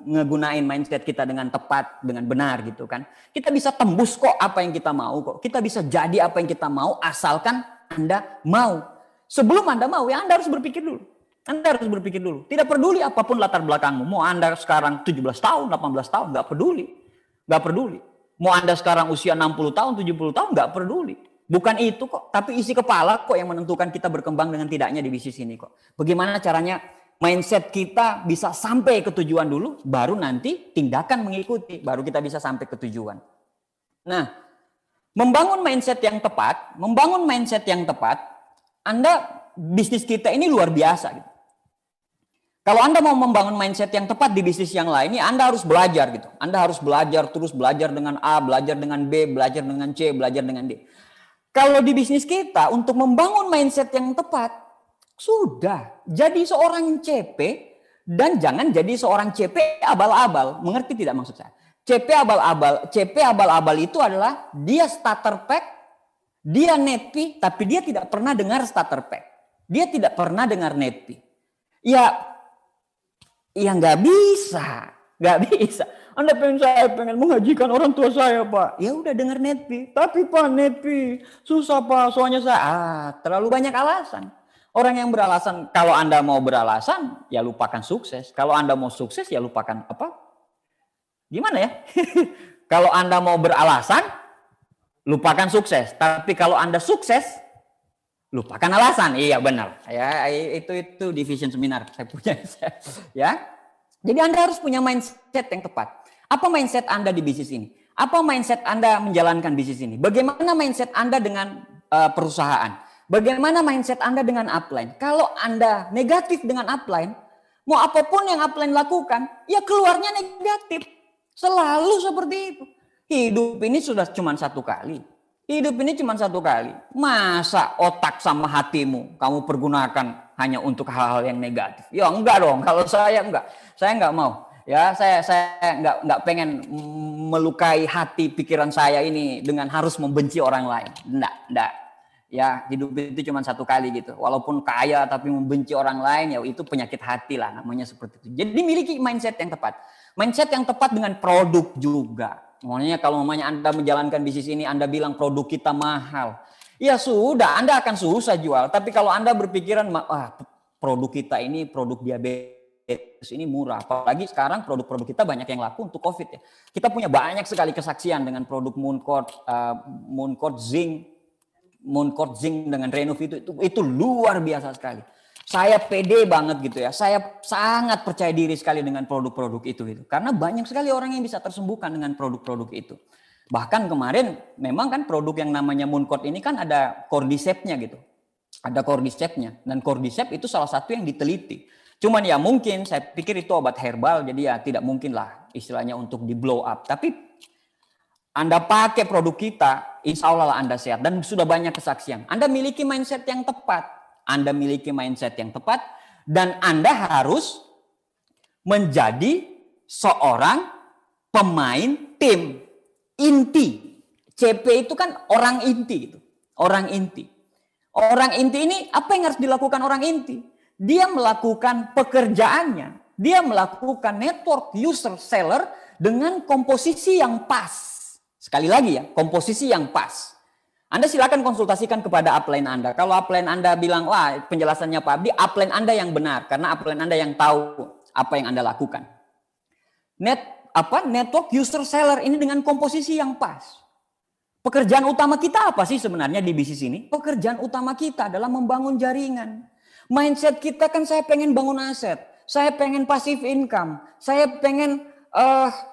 ngegunain mindset kita dengan tepat, dengan benar gitu kan. Kita bisa tembus kok apa yang kita mau kok. Kita bisa jadi apa yang kita mau asalkan Anda mau. Sebelum Anda mau ya Anda harus berpikir dulu. Anda harus berpikir dulu. Tidak peduli apapun latar belakangmu. Mau Anda sekarang 17 tahun, 18 tahun, nggak peduli. Nggak peduli. Mau Anda sekarang usia 60 tahun, 70 tahun, nggak peduli. Bukan itu kok, tapi isi kepala kok yang menentukan kita berkembang dengan tidaknya di bisnis ini kok. Bagaimana caranya mindset kita bisa sampai ke tujuan dulu, baru nanti tindakan mengikuti, baru kita bisa sampai ke tujuan. Nah, membangun mindset yang tepat, bisnis kita ini luar biasa gitu. Kalau Anda mau membangun mindset yang tepat di bisnis yang lain, ya Anda harus belajar gitu. Anda harus belajar, terus belajar dengan A, belajar dengan B, belajar dengan C, belajar dengan D. Kalau di bisnis kita, untuk membangun mindset yang tepat, sudah. Jadi seorang CP, dan jangan jadi seorang CP abal-abal. Mengerti tidak maksud saya? CP abal-abal itu adalah dia starter pack, dia net fee, tapi dia tidak pernah dengar starter pack. Dia tidak pernah dengar net fee. Ya nggak bisa. Anda pengen menghajikan orang tua saya, Pak. Ya udah dengar net fee. Tapi Pak, net fee susah Pak, soalnya saya terlalu banyak alasan. Orang yang beralasan, kalau Anda mau beralasan, ya lupakan sukses. Kalau Anda mau sukses, ya lupakan apa? Gimana ya? Kalau Anda mau beralasan, lupakan sukses. Tapi kalau Anda sukses, lupakan alasan. Iya benar. Ya itu division seminar saya punya. Ya. Jadi Anda harus punya mindset yang tepat. Apa mindset Anda di bisnis ini? Apa mindset Anda menjalankan bisnis ini? Bagaimana mindset Anda dengan perusahaan? Bagaimana mindset Anda dengan upline? Kalau Anda negatif dengan upline, mau apapun yang upline lakukan, ya keluarnya negatif. Selalu seperti itu. Hidup ini sudah cuma satu kali. Masa otak sama hatimu kamu pergunakan hanya untuk hal-hal yang negatif? Ya enggak dong. Kalau saya enggak. Saya enggak mau. Ya, saya enggak pengen melukai hati pikiran saya ini dengan harus membenci orang lain. Enggak. Ya, hidup itu cuma satu kali gitu. Walaupun kaya tapi membenci orang lain, ya itu penyakit hati lah, namanya seperti itu. Jadi miliki mindset yang tepat. Mindset yang tepat dengan produk juga. Makanya kalau Anda menjalankan bisnis ini, Anda bilang produk kita mahal. Ya sudah, Anda akan susah jual. Tapi kalau Anda berpikiran, produk kita ini produk diabetes ini murah. Apalagi sekarang produk-produk kita banyak yang laku untuk COVID ya. Kita punya banyak sekali kesaksian dengan produk Mooncort Zinc dengan Renov itu luar biasa sekali. Saya pede banget gitu ya. Saya sangat percaya diri sekali dengan produk-produk itu gitu. Karena banyak sekali orang yang bisa tersembuhkan dengan produk-produk itu. Bahkan kemarin memang kan produk yang namanya Mooncort ini kan ada cordycepsnya gitu. Ada cordycepsnya dan cordyceps itu salah satu yang diteliti. Cuman ya mungkin saya pikir itu obat herbal jadi ya tidak mungkin lah istilahnya untuk di blow up. Tapi Anda pakai produk kita, insya Allah Anda sehat dan sudah banyak kesaksian. Anda miliki mindset yang tepat. Dan Anda harus menjadi seorang pemain tim inti. CP itu kan orang inti gitu. Orang inti ini apa yang harus dilakukan orang inti? Dia melakukan pekerjaannya. Dia melakukan network user seller dengan komposisi yang pas. Sekali lagi ya, komposisi yang pas. Anda silakan konsultasikan kepada upline Anda. Kalau upline Anda bilang, wah penjelasannya Pak Abdi, upline Anda yang benar. Karena upline Anda yang tahu apa yang Anda lakukan. Network user seller ini dengan komposisi yang pas. Pekerjaan utama kita apa sih sebenarnya di bisnis ini? Pekerjaan utama kita adalah membangun jaringan. Mindset kita kan saya pengen bangun aset. Saya pengen passive income. Saya pengen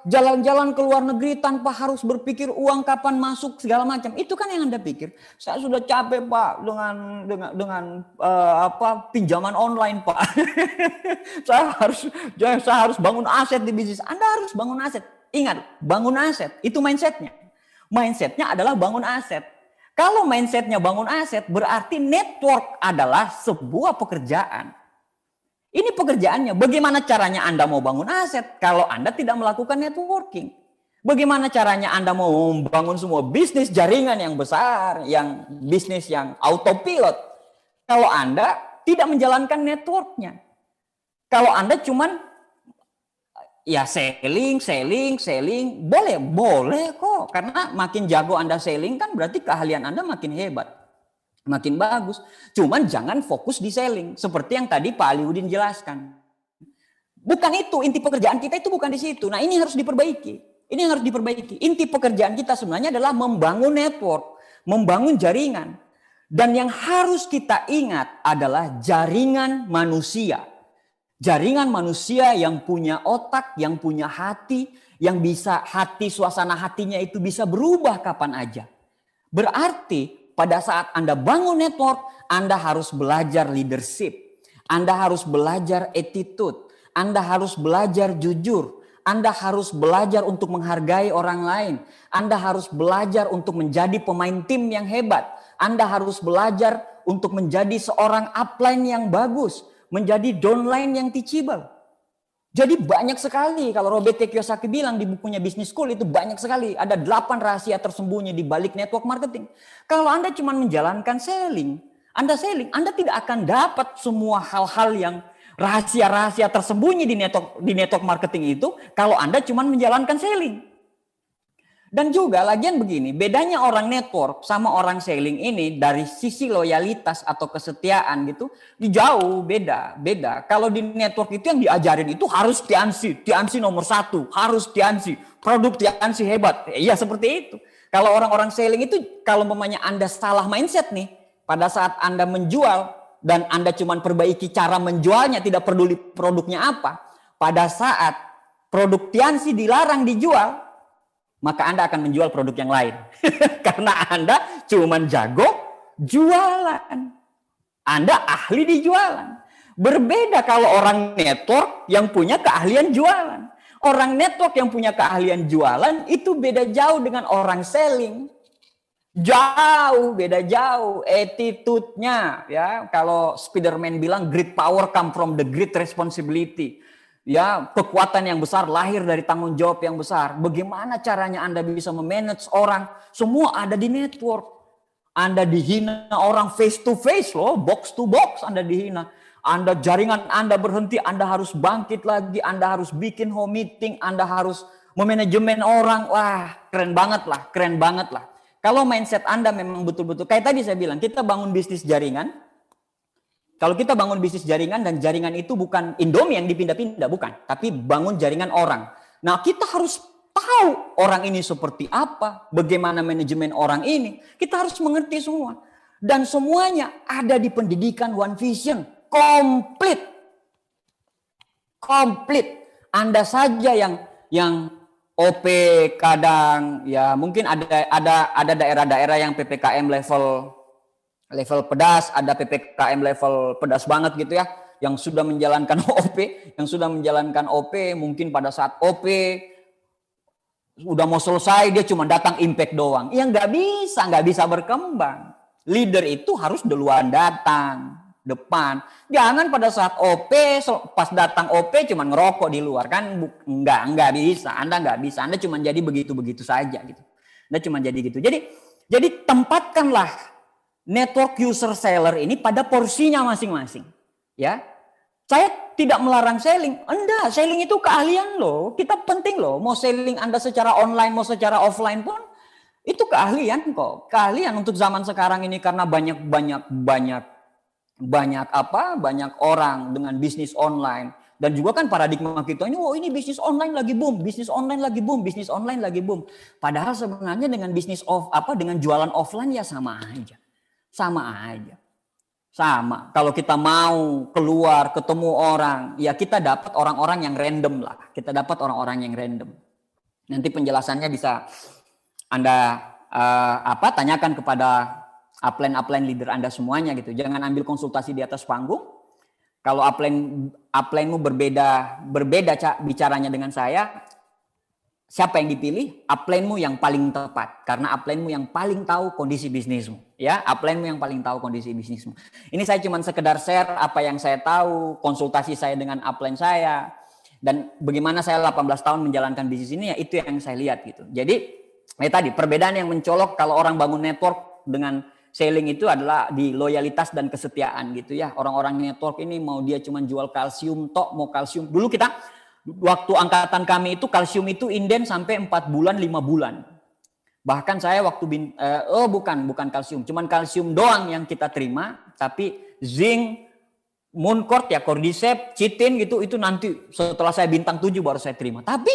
jalan-jalan ke luar negeri tanpa harus berpikir uang kapan masuk segala macam. Itu kan yang Anda pikir. Saya sudah capek Pak dengan pinjaman online Pak. saya harus bangun aset di bisnis. Anda harus bangun aset. Ingat, bangun aset itu mindsetnya. Mindsetnya adalah bangun aset. Kalau mindsetnya bangun aset berarti network adalah sebuah pekerjaan. Ini pekerjaannya. Bagaimana caranya Anda mau bangun aset kalau Anda tidak melakukan networking? Bagaimana caranya Anda mau membangun semua bisnis jaringan yang besar, yang bisnis yang autopilot, kalau Anda tidak menjalankan networknya? Kalau Anda cuman ya selling, boleh kok. Karena makin jago Anda selling kan berarti keahlian Anda makin hebat, makin bagus. Cuman jangan fokus di selling, seperti yang tadi Pak Aliudin jelaskan. Bukan itu, inti pekerjaan kita itu bukan di situ. Nah, ini harus diperbaiki. Ini yang harus diperbaiki. Inti pekerjaan kita sebenarnya adalah membangun network, membangun jaringan. Dan yang harus kita ingat adalah jaringan manusia. Jaringan manusia yang punya otak, yang punya hati, yang bisa suasana hatinya itu bisa berubah kapan aja. Berarti pada saat Anda bangun network, Anda harus belajar leadership. Anda harus belajar attitude. Anda harus belajar jujur. Anda harus belajar untuk menghargai orang lain. Anda harus belajar untuk menjadi pemain tim yang hebat. Anda harus belajar untuk menjadi seorang upline yang bagus. Menjadi downline yang teachable. Jadi banyak sekali, kalau Robert T. Kiyosaki bilang di bukunya Business School itu banyak sekali. Ada 8 rahasia tersembunyi di balik network marketing. Kalau Anda cuma menjalankan selling, Anda tidak akan dapat semua hal-hal yang rahasia-rahasia tersembunyi di network marketing itu kalau Anda cuma menjalankan selling. Dan juga lagian begini, bedanya orang network sama orang selling ini dari sisi loyalitas atau kesetiaan gitu, jauh beda. Kalau di network itu yang diajarin itu harus Tiansi nomor 1, harus Tiansi, produk Tiansi hebat. Iya seperti itu. Kalau orang-orang selling itu kalau memangnya Anda salah mindset nih, pada saat Anda menjual, dan Anda cuma perbaiki cara menjualnya, tidak peduli produknya apa. Pada saat produk Tiansi dilarang dijual, maka Anda akan menjual produk yang lain. Karena Anda cuma jago jualan. Anda ahli di jualan. Berbeda kalau orang network yang punya keahlian jualan. Orang network yang punya keahlian jualan itu beda jauh dengan orang selling. Beda jauh attitude-nya ya. Kalau Spiderman bilang great power come from the great responsibility. Ya, kekuatan yang besar lahir dari tanggung jawab yang besar. Bagaimana caranya Anda bisa memanage orang? Semua ada di network. Anda dihina orang face to face loh, box to box Anda dihina. Jaringan Anda berhenti, Anda harus bangkit lagi, Anda harus bikin home meeting, Anda harus memanajemen orang. Wah, keren banget lah. Kalau mindset Anda memang betul-betul, kayak tadi saya bilang, kita bangun bisnis jaringan. Kalau kita bangun bisnis jaringan dan jaringan itu bukan Indomie yang dipindah-pindah, bukan. Tapi bangun jaringan orang. Nah kita harus tahu orang ini seperti apa, bagaimana manajemen orang ini. Kita harus mengerti semua. Dan semuanya ada di pendidikan One Vision. Komplit. Anda saja yang OP kadang ya mungkin ada daerah-daerah yang PPKM level pedas, ada PPKM level pedas banget gitu ya, yang sudah menjalankan OP, mungkin pada saat OP udah mau selesai dia cuma datang impact doang. Ya nggak bisa berkembang. Leader itu harus duluan datang depan. Jangan pada saat OP, pas datang OP cuma ngerokok di luar kan, nggak bisa. Anda nggak bisa. Anda cuma jadi begitu saja gitu. Anda cuma jadi gitu. Jadi tempatkanlah network user seller ini pada porsinya masing-masing. Ya, saya tidak melarang selling. Enggak, selling itu keahlian loh. Kita penting loh. Mau selling Anda secara online, mau secara offline pun itu keahlian kok. Keahlian untuk zaman sekarang ini karena banyak orang dengan bisnis online. Dan juga kan paradigma kita ini, ini bisnis online lagi boom. Padahal sebenarnya dengan dengan jualan offline ya sama aja. Kalau kita mau keluar ketemu orang, ya kita dapat orang-orang yang random lah. Nanti penjelasannya bisa Anda tanyakan kepada upline leader Anda semuanya gitu. Jangan ambil konsultasi di atas panggung. Kalau upline-mu berbeda bicaranya dengan saya, siapa yang dipilih? Upline-mu yang paling tepat. Karena upline-mu yang paling tahu kondisi bisnismu. Ya, upline-mu yang paling tahu kondisi bisnismu. Ini saya cuma sekedar share apa yang saya tahu, konsultasi saya dengan upline saya. Dan bagaimana saya 18 tahun menjalankan bisnis ini, ya itu yang saya lihat gitu. Jadi tadi perbedaan yang mencolok kalau orang bangun network dengan selling itu adalah di loyalitas dan kesetiaan gitu ya. Orang-orang network ini mau dia cuma jual kalsium tok, mau kalsium. Dulu kita waktu angkatan kami itu kalsium itu inden sampai 4 bulan, 5 bulan. Bahkan saya waktu bukan kalsium, cuman kalsium doang yang kita terima, tapi zinc, Mooncort ya, Cordyceps, chitin gitu, itu nanti setelah saya bintang 7 baru saya terima. Tapi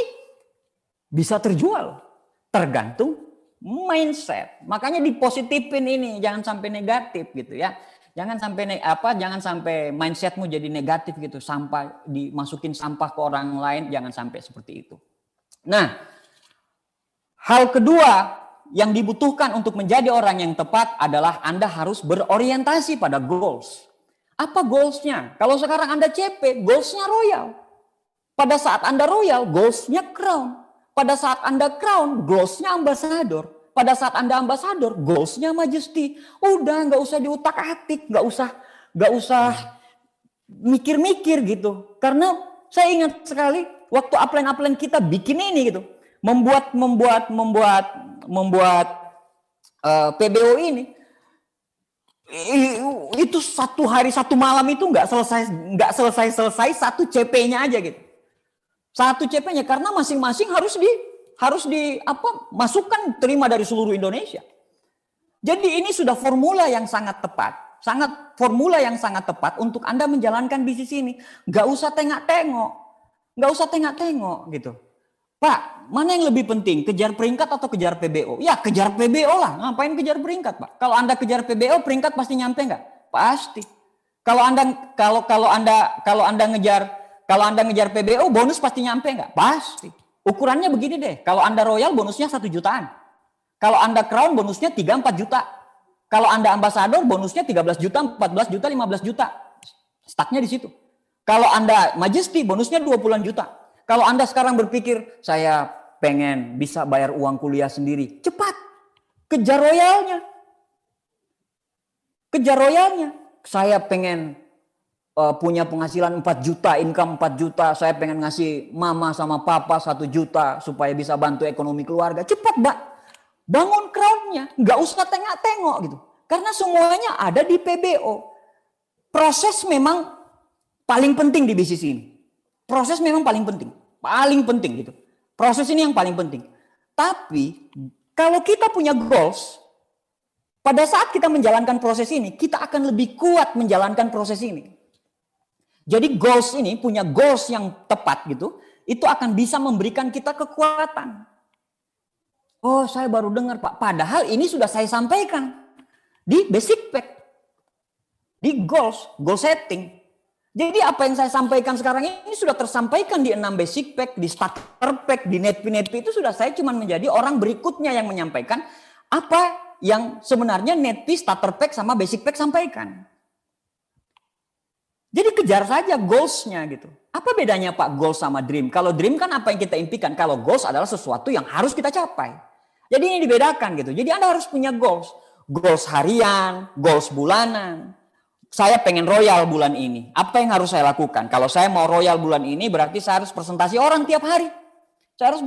bisa terjual, tergantung mindset. Makanya dipositifin ini, jangan sampai negatif gitu ya. Jangan sampai mindsetmu jadi negatif gitu, sampah dimasukin sampah ke orang lain, jangan sampai seperti itu. Nah, hal kedua yang dibutuhkan untuk menjadi orang yang tepat adalah Anda harus berorientasi pada goals. Apa goalsnya? Kalau sekarang Anda CP, goalsnya royal. Pada saat Anda royal, goalsnya crown. Pada saat Anda crown, goalsnya ambassador. Pada saat Anda ambassador, goalsnya majesty. Udah, nggak usah diutak-atik, nggak usah mikir-mikir gitu. Karena saya ingat sekali waktu upline kita bikin ini gitu, membuat PBO ini. Itu satu hari satu malam itu nggak selesai satu CP-nya aja gitu. Satu CP-nya karena masing-masing harus masukkan terima dari seluruh Indonesia. Jadi ini sudah formula yang sangat tepat. Formula yang sangat tepat untuk Anda menjalankan bisnis ini. Nggak usah tengok-tengok gitu. Pak, mana yang lebih penting? Kejar peringkat atau kejar PBO? Ya, kejar PBO lah. Ngapain kejar peringkat, Pak? Kalau Anda kejar PBO, peringkat pasti nyampe nggak? Pasti. Kalau Anda ngejar PBO, bonus pasti nyampe nggak? Pasti. Ukurannya begini deh. Kalau Anda royal, bonusnya 1 jutaan. Kalau Anda crown, bonusnya 3-4 juta. Kalau Anda ambassador, bonusnya 13 juta, 14 juta, 15 juta. Stucknya di situ. Kalau Anda majesty, bonusnya 20-an juta. Kalau Anda sekarang berpikir, saya pengen bisa bayar uang kuliah sendiri. Cepat. Kejar royalnya. Saya pengen punya penghasilan 4 juta, income 4 juta. Saya pengen ngasih mama sama papa 1 juta supaya bisa bantu ekonomi keluarga. Cepat, Mbak. Bangun crown-nya. Nggak usah tengok-tengok gitu. Karena semuanya ada di PBO. Proses memang paling penting di bisnis ini. Proses memang paling penting gitu. Proses ini yang paling penting. Tapi kalau kita punya goals, pada saat kita menjalankan proses ini, kita akan lebih kuat menjalankan proses ini. Jadi punya goals yang tepat gitu, itu akan bisa memberikan kita kekuatan. Oh, saya baru dengar, Pak. Padahal ini sudah saya sampaikan di basic pack, di goal setting. Jadi apa yang saya sampaikan sekarang ini sudah tersampaikan di 6 basic pack, di starter pack, di netp itu sudah saya cuma menjadi orang berikutnya yang menyampaikan apa yang sebenarnya netp, starter pack sama basic pack sampaikan. Jadi kejar saja goals-nya gitu. Apa bedanya Pak goals sama dream? Kalau dream kan apa yang kita impikan, kalau goals adalah sesuatu yang harus kita capai. Jadi ini dibedakan gitu. Jadi Anda harus punya goals. Goals harian, goals bulanan. Saya pengen royal bulan ini. Apa yang harus saya lakukan? Kalau saya mau royal bulan ini berarti saya harus presentasi orang tiap hari. Kalau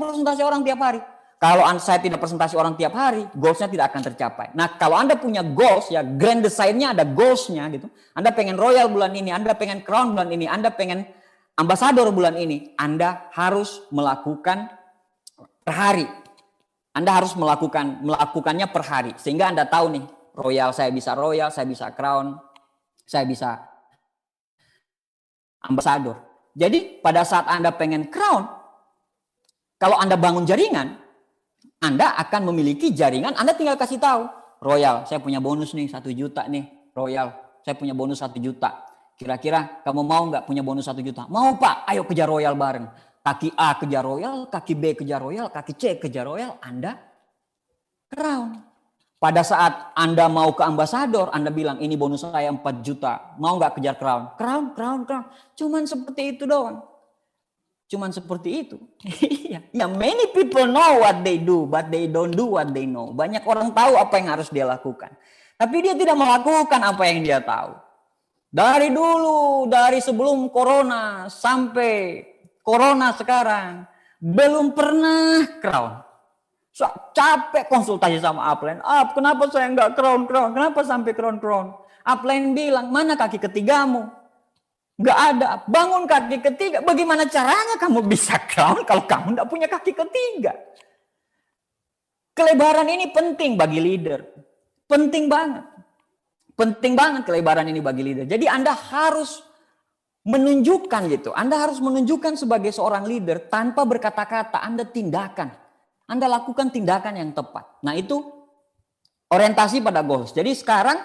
saya tidak presentasi orang tiap hari, goalsnya tidak akan tercapai. Nah, kalau Anda punya goals, ya grand design-nya ada goalsnya gitu. Anda pengen royal bulan ini, Anda pengen crown bulan ini, Anda pengen ambassador bulan ini. Anda harus melakukan per hari. Anda harus melakukannya per hari. Sehingga Anda tahu nih, royal, saya bisa crown, saya bisa ambassador. Jadi pada saat Anda pengen crown, kalau Anda bangun jaringan, Anda akan memiliki jaringan, Anda tinggal kasih tahu, royal, saya punya bonus nih 1 juta nih, royal, saya punya bonus 1 juta. Kira-kira kamu mau nggak punya bonus 1 juta? Mau Pak, ayo kejar royal bareng. Kaki A kejar royal, kaki B kejar royal, kaki C kejar royal, Anda crown. Pada saat Anda mau ke ambasador, Anda bilang ini bonus saya 4 juta. Mau nggak kejar crown? Crown. Cuman seperti itu doang. Cuman seperti itu. Ya, many people know what they do, but they don't do what they know. Banyak orang tahu apa yang harus dia lakukan. Tapi dia tidak melakukan apa yang dia tahu. Dari dulu, dari sebelum corona sampai Corona sekarang. Belum pernah crown. Capek konsultasi sama upline. Kenapa saya nggak crown? Kenapa sampai crown? Upline bilang, mana kaki ketigamu? Nggak ada. Bangun kaki ketiga. Bagaimana caranya kamu bisa crown kalau kamu nggak punya kaki ketiga? Kelebaran ini penting bagi leader. Penting banget. Penting banget kelebaran ini bagi leader. Jadi Anda harus menunjukkan gitu. Anda harus menunjukkan sebagai seorang leader tanpa berkata-kata. Anda tindakan. Anda lakukan tindakan yang tepat. Nah itu orientasi pada goals. Jadi sekarang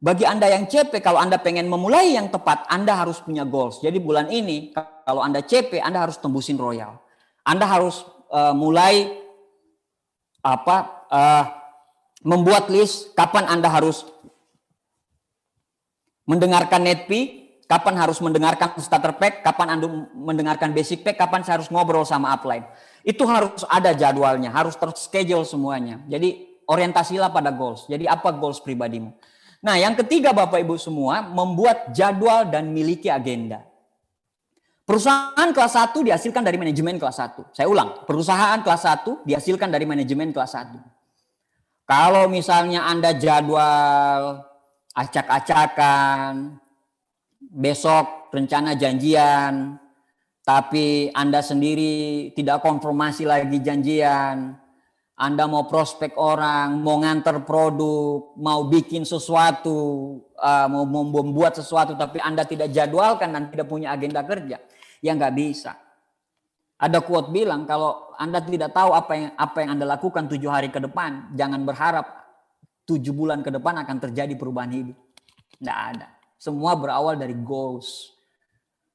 bagi Anda yang CP, kalau Anda pengen memulai yang tepat, Anda harus punya goals. Jadi bulan ini kalau Anda CP, Anda harus tembusin Royal. Anda harus mulai membuat list kapan Anda harus mendengarkan net fee, kapan harus mendengarkan starter pack, kapan Anda mendengarkan basic pack, kapan saya harus ngobrol sama upline. Itu harus ada jadwalnya, harus terschedule semuanya. Jadi orientasilah pada goals. Jadi apa goals pribadimu? Nah, yang ketiga Bapak Ibu semua, membuat jadwal dan miliki agenda. Perusahaan kelas 1 dihasilkan dari manajemen kelas 1. Saya ulang, perusahaan kelas 1 dihasilkan dari manajemen kelas 1. Kalau misalnya Anda jadwal acak-acakan, besok rencana janjian, tapi Anda sendiri tidak konfirmasi lagi janjian, Anda mau prospek orang, mau nganter produk, mau bikin sesuatu, mau membuat sesuatu, tapi Anda tidak jadwalkan dan tidak punya agenda kerja, ya nggak bisa. Ada quote bilang, kalau Anda tidak tahu apa yang Anda lakukan 7 hari ke depan, jangan berharap 7 bulan ke depan akan terjadi perubahan hidup. Nggak ada. Semua berawal dari goals.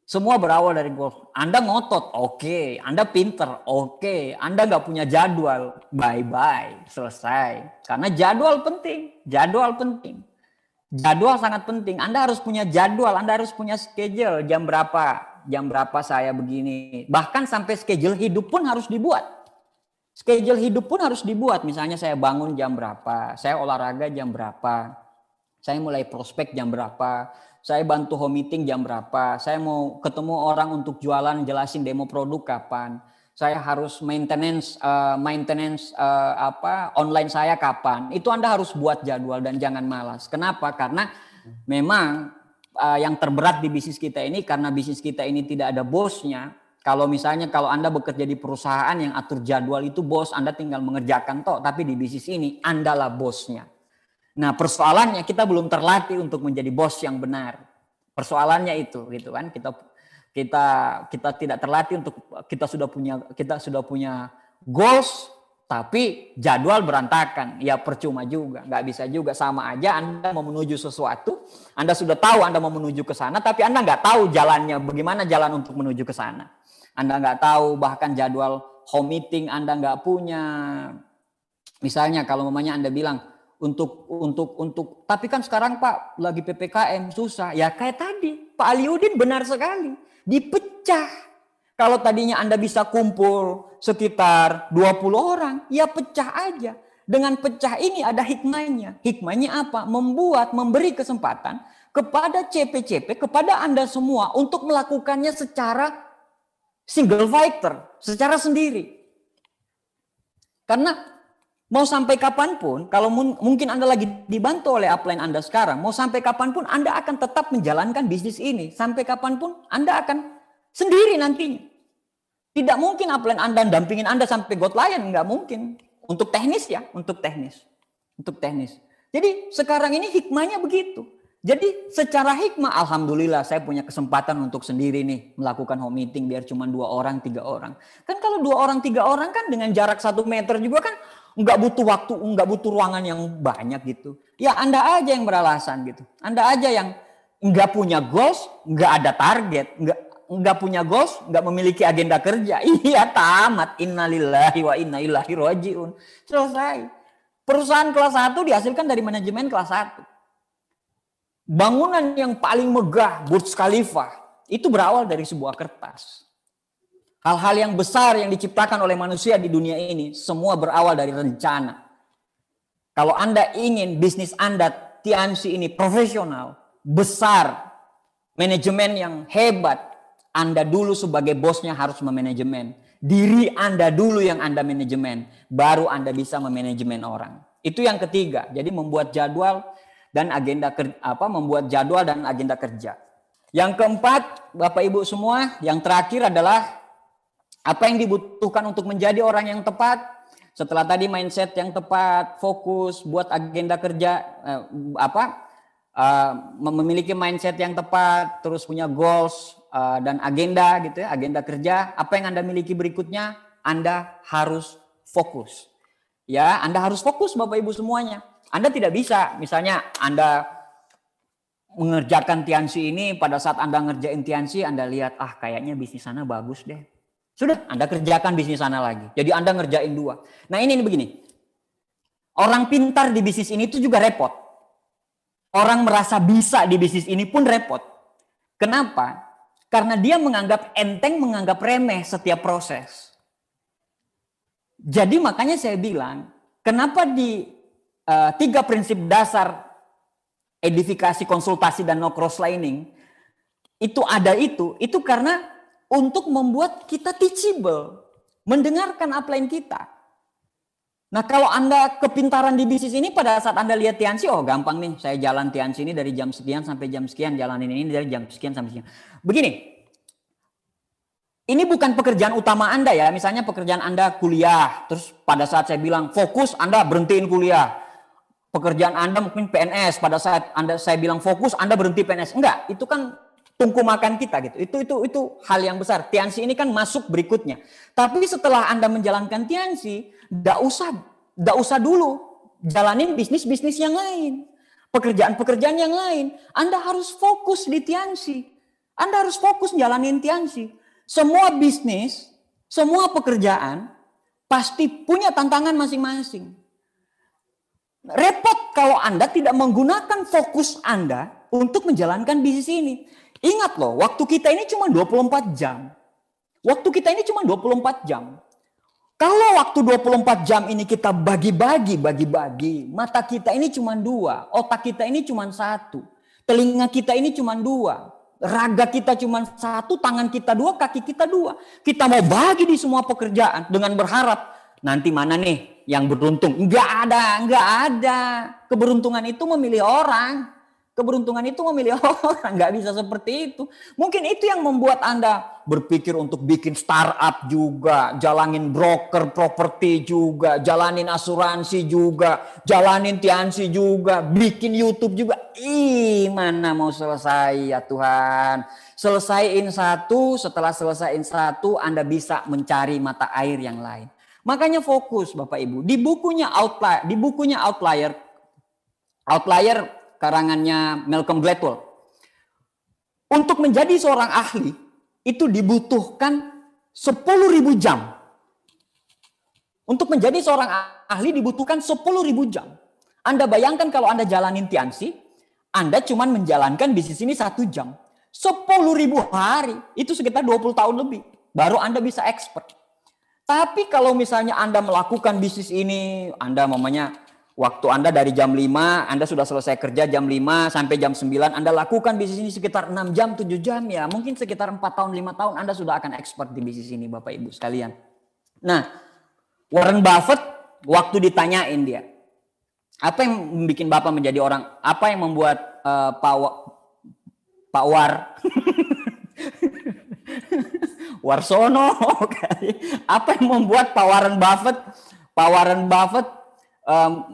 Semua berawal dari goals. Anda ngotot, oke. Anda pinter, oke. Anda nggak punya jadwal, bye-bye. Selesai. Karena jadwal penting. Jadwal penting. Jadwal sangat penting. Anda harus punya jadwal. Anda harus punya schedule. Jam berapa saya begini. Bahkan sampai schedule hidup pun harus dibuat. Schedule hidup pun harus dibuat. Misalnya saya bangun jam berapa. Saya olahraga jam berapa. Saya mulai prospek jam berapa, saya bantu home meeting jam berapa, saya mau ketemu orang untuk jualan, jelasin demo produk kapan, saya harus maintenance online saya kapan. Itu Anda harus buat jadwal dan jangan malas. Kenapa? Karena memang yang terberat di bisnis kita ini, karena bisnis kita ini tidak ada bosnya. Kalau Anda bekerja di perusahaan yang atur jadwal itu bos, Anda tinggal mengerjakan toh, tapi di bisnis ini Anda lah bosnya. Nah, persoalannya kita belum terlatih untuk menjadi bos yang benar. Persoalannya itu, gitu kan? Kita tidak terlatih untuk kita sudah punya goals, tapi jadwal berantakan. Ya percuma juga, nggak bisa juga. Sama aja Anda mau menuju sesuatu, Anda sudah tahu Anda mau menuju ke sana, tapi Anda nggak tahu jalannya, bagaimana jalan untuk menuju ke sana. Anda nggak tahu bahkan jadwal home meeting Anda nggak punya. Misalnya kalau mamanya Anda bilang, tapi kan sekarang Pak lagi PPKM susah. Ya kayak tadi Pak Aliudin benar sekali, dipecah. Kalau tadinya Anda bisa kumpul sekitar 20 orang, ya pecah aja. Dengan pecah ini ada hikmahnya. Hikmahnya apa? Memberi kesempatan kepada CP-CP, kepada Anda semua untuk melakukannya secara single fighter, secara sendiri. Karena mau sampai kapanpun, kalau mungkin Anda lagi dibantu oleh upline Anda sekarang, mau sampai kapanpun Anda akan tetap menjalankan bisnis ini. Sampai kapanpun Anda akan sendiri nantinya. Tidak mungkin upline Anda dampingin Anda sampai God Lion, nggak mungkin. Untuk teknis ya, untuk teknis. Jadi sekarang ini hikmahnya begitu. Jadi secara hikmah, alhamdulillah saya punya kesempatan untuk sendiri nih melakukan home meeting biar cuma 2 orang, 3 orang. Kan kalau 2 orang, 3 orang kan dengan jarak 1 meter juga kan nggak butuh waktu, nggak butuh ruangan yang banyak gitu. Ya Anda aja yang beralasan gitu. Anda aja yang nggak punya goals, nggak ada target, nggak punya goals, nggak memiliki agenda kerja. Iya tamat. Innalillahi wa inna ilaihi rajiun. Selesai. Perusahaan kelas 1 dihasilkan dari manajemen kelas 1. Bangunan yang paling megah, Burj Khalifa, itu berawal dari sebuah kertas. Hal-hal yang besar yang diciptakan oleh manusia di dunia ini, semua berawal dari rencana. Kalau Anda ingin bisnis Anda, TNC ini profesional, besar, manajemen yang hebat, Anda dulu sebagai bosnya harus memanajemen. Diri Anda dulu yang Anda manajemen. Baru Anda bisa memanajemen orang. Itu yang ketiga. Jadi membuat jadwal dan agenda kerja. Yang keempat, Bapak Ibu semua, yang terakhir adalah apa yang dibutuhkan untuk menjadi orang yang tepat. Setelah tadi mindset yang tepat, fokus, buat agenda kerja, memiliki mindset yang tepat, terus punya goals dan agenda gitu ya, agenda kerja. Apa yang Anda miliki berikutnya? Anda harus fokus. Ya, Anda harus fokus Bapak Ibu semuanya. Anda tidak bisa, misalnya Anda mengerjakan Tiansi ini, pada saat Anda ngerjain Tiansi, Anda lihat, kayaknya bisnis sana bagus deh. Sudah, Anda kerjakan bisnis sana lagi. Jadi Anda ngerjain dua. Nah ini begini, orang pintar di bisnis ini itu juga repot. Orang merasa bisa di bisnis ini pun repot. Kenapa? Karena dia menganggap enteng, menganggap remeh setiap proses. Jadi makanya saya bilang, kenapa di 3 prinsip dasar edifikasi, konsultasi, dan no crosslining itu ada itu karena untuk membuat kita teachable, mendengarkan upline kita. Nah kalau Anda kepintaran di bisnis ini, pada saat Anda lihat Tiansi, gampang nih, saya jalan Tiansi ini dari jam sekian sampai jam sekian, jalanin ini dari jam sekian sampai sekian. Begini, ini bukan pekerjaan utama Anda ya, misalnya pekerjaan Anda kuliah, terus pada saat saya bilang fokus, Anda berhentiin kuliah. Pekerjaan Anda mungkin PNS, pada saat saya bilang fokus, Anda berhenti PNS. Enggak, itu kan tungku makan kita gitu. Itu hal yang besar. Tiansi ini kan masuk berikutnya. Tapi setelah Anda menjalankan Tiansi, enggak usah dulu jalanin bisnis-bisnis yang lain. Pekerjaan-pekerjaan yang lain. Anda harus fokus di Tiansi. Anda harus fokus jalanin Tiansi. Semua bisnis, semua pekerjaan pasti punya tantangan masing-masing. Repot kalau Anda tidak menggunakan fokus Anda untuk menjalankan bisnis ini. Ingat loh, waktu kita ini cuma 24 jam. Waktu kita ini cuma 24 jam. Kalau waktu 24 jam ini kita bagi-bagi, mata kita ini cuma 2, otak kita ini cuma 1, telinga kita ini cuma 2, raga kita cuma 1, tangan kita 2, kaki kita 2. Kita mau bagi di semua pekerjaan dengan berharap nanti mana nih yang beruntung? Enggak ada. Keberuntungan itu memilih orang. Nggak bisa seperti itu. Mungkin itu yang membuat Anda berpikir untuk bikin startup juga, jalanin broker properti juga, jalanin asuransi juga, jalanin Tiansi juga, bikin YouTube juga. Mana mau selesai ya Tuhan. Selesaiin satu, setelah selesaiin satu, Anda bisa mencari mata air yang lain. Makanya fokus Bapak Ibu. Di bukunya Outlier karangannya Malcolm Gladwell. Untuk menjadi seorang ahli itu dibutuhkan 10.000 jam. Untuk menjadi seorang ahli dibutuhkan 10.000 jam. Anda bayangkan kalau Anda jalanin Tiansi, Anda cuma menjalankan bisnis ini 1 jam. 10.000 hari, itu sekitar 20 tahun lebih. Baru Anda bisa expert. Tapi kalau misalnya Anda melakukan bisnis ini, Anda waktu Anda dari jam 5, Anda sudah selesai kerja jam 5 sampai jam 9, Anda lakukan bisnis ini sekitar 6 jam, 7 jam ya. Mungkin sekitar 4 tahun, 5 tahun Anda sudah akan expert di bisnis ini Bapak Ibu sekalian. Nah, Warren Buffett waktu ditanyain dia, apa yang membuat Bapak menjadi orang, apa yang membuat Pak Warsono, apa yang membuat Pak Warren Buffett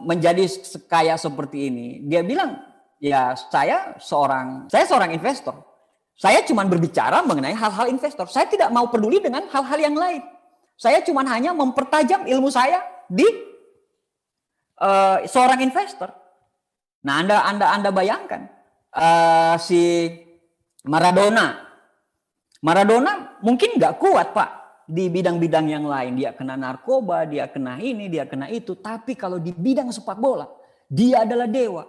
menjadi kaya seperti ini? Dia bilang, ya saya seorang investor. Saya cuma berbicara mengenai hal-hal investor. Saya tidak mau peduli dengan hal-hal yang lain. Saya cuma hanya mempertajam ilmu saya di seorang investor. Nah, Anda bayangkan si Maradona mungkin nggak kuat Pak di bidang-bidang yang lain. Dia kena narkoba, dia kena ini, dia kena itu. Tapi kalau di bidang sepak bola, dia adalah dewa.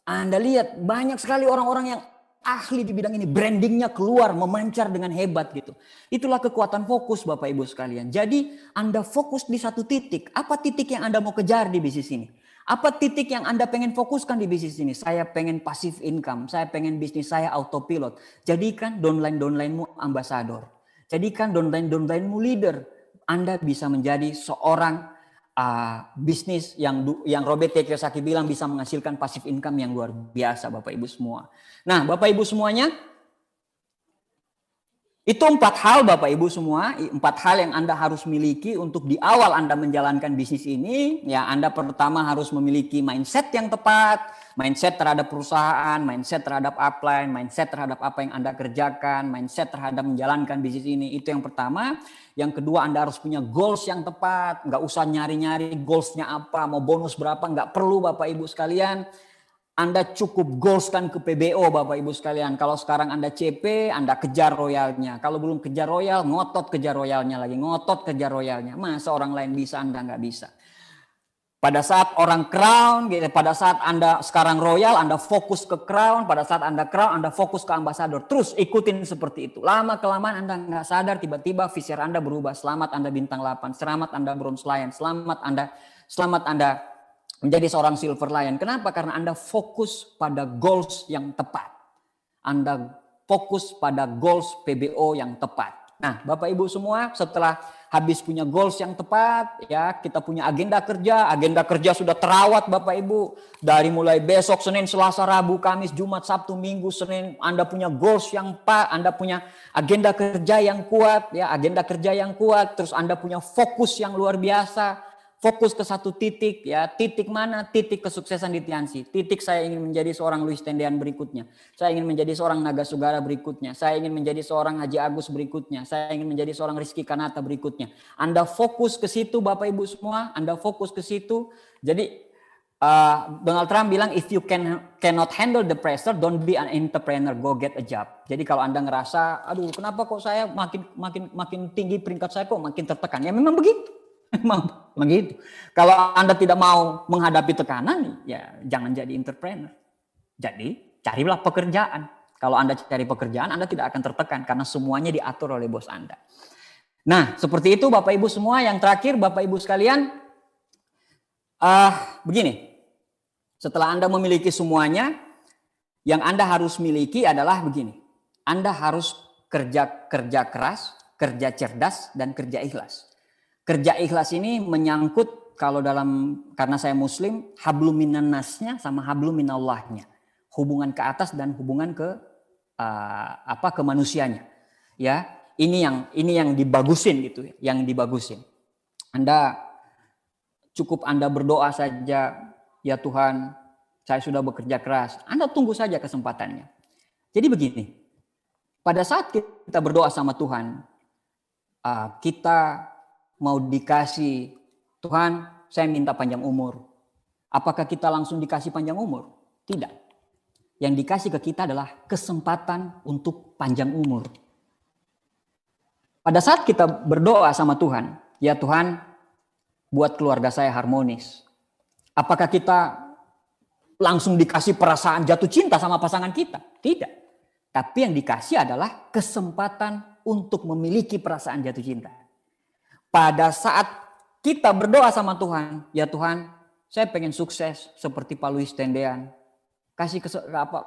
Anda lihat banyak sekali orang-orang yang ahli di bidang ini. Brandingnya keluar, memancar dengan hebat gitu. Itulah kekuatan fokus Bapak Ibu sekalian. Jadi Anda fokus di satu titik. Apa titik yang Anda mau kejar di bisnis ini? Apa titik yang Anda pengen fokuskan di bisnis ini? Saya pengen passive income, saya pengen bisnis saya autopilot. Jadikan downline-downline-mu ambasador. Jadikan downline-downline-mu leader. Anda bisa menjadi seorang bisnis yang Robert T. Kiyosaki bilang bisa menghasilkan passive income yang luar biasa, Bapak Ibu semua. Nah, Bapak Ibu semuanya, itu 4 hal Bapak Ibu semua, 4 hal yang Anda harus miliki untuk di awal Anda menjalankan bisnis ini. Ya, Anda pertama harus memiliki mindset yang tepat, mindset terhadap perusahaan, mindset terhadap upline, mindset terhadap apa yang Anda kerjakan, mindset terhadap menjalankan bisnis ini. Itu yang pertama. Yang kedua, Anda harus punya goals yang tepat. Nggak usah nyari-nyari goalsnya apa, mau bonus berapa, nggak perlu Bapak Ibu sekalian. Anda cukup goalskan ke PBO Bapak Ibu sekalian. Kalau sekarang Anda CP, Anda kejar royalnya. Kalau belum kejar royal, ngotot kejar royalnya lagi. Ngotot kejar royalnya. Masa orang lain bisa, Anda nggak bisa. Pada saat orang crown, gitu, pada saat Anda sekarang royal, Anda fokus ke crown. Pada saat Anda crown, Anda fokus ke ambassador. Terus ikutin seperti itu. Lama-kelamaan Anda nggak sadar, tiba-tiba vision Anda berubah. Selamat Anda bintang 8. Selamat Anda bronze lion. Selamat Anda menjadi seorang silver lion. Kenapa? Karena Anda fokus pada goals yang tepat. Anda fokus pada goals PBO yang tepat. Nah, Bapak Ibu semua, setelah habis punya goals yang tepat, ya kita punya agenda kerja. Agenda kerja sudah terawat Bapak Ibu. Dari mulai besok, Senin, Selasa, Rabu, Kamis, Jumat, Sabtu, Minggu, Senin. Anda punya goals yang Anda punya agenda kerja yang kuat, ya agenda kerja yang kuat. Terus Anda punya fokus yang luar biasa. Fokus ke satu titik, ya titik mana? Titik kesuksesan di Tiansi. Titik saya ingin menjadi seorang Louis Tendean berikutnya. Saya ingin menjadi seorang Naga Sugara berikutnya. Saya ingin menjadi seorang Haji Agus berikutnya. Saya ingin menjadi seorang Rizky Kanata berikutnya. Anda fokus ke situ Bapak Ibu semua. Anda fokus ke situ. Jadi Donald Trump bilang, if you cannot handle the pressure, don't be an entrepreneur, go get a job. Jadi kalau Anda ngerasa, aduh kenapa kok saya makin tinggi peringkat saya kok makin tertekan. Ya memang begitu. Memang begitu. Kalau Anda tidak mau menghadapi tekanan, ya jangan jadi entrepreneur. Jadi carilah pekerjaan. Kalau Anda cari pekerjaan, Anda tidak akan tertekan karena semuanya diatur oleh bos Anda. Nah, seperti itu Bapak Ibu semua. Yang terakhir Bapak Ibu sekalian, begini. Setelah Anda memiliki semuanya, yang Anda harus miliki adalah begini. Anda harus kerja keras, kerja cerdas, dan kerja ikhlas. Kerja ikhlas ini menyangkut karena saya Muslim, hablum minan nasnya sama hablum minallahnya. Hubungan ke atas dan hubungan ke manusianya. Ya, ini yang dibagusin gitu, yang dibagusin. Anda berdoa saja, ya Tuhan, saya sudah bekerja keras. Anda tunggu saja kesempatannya. Jadi begini, pada saat kita berdoa sama Tuhan, kita mau dikasih, Tuhan saya minta panjang umur. Apakah kita langsung dikasih panjang umur? Tidak. Yang dikasih ke kita adalah kesempatan untuk panjang umur. Pada saat kita berdoa sama Tuhan, ya Tuhan buat keluarga saya harmonis. Apakah kita langsung dikasih perasaan jatuh cinta sama pasangan kita? Tidak. Tapi yang dikasih adalah kesempatan untuk memiliki perasaan jatuh cinta. Pada saat kita berdoa sama Tuhan, ya Tuhan, saya pengen sukses seperti Pak Louis Tendean.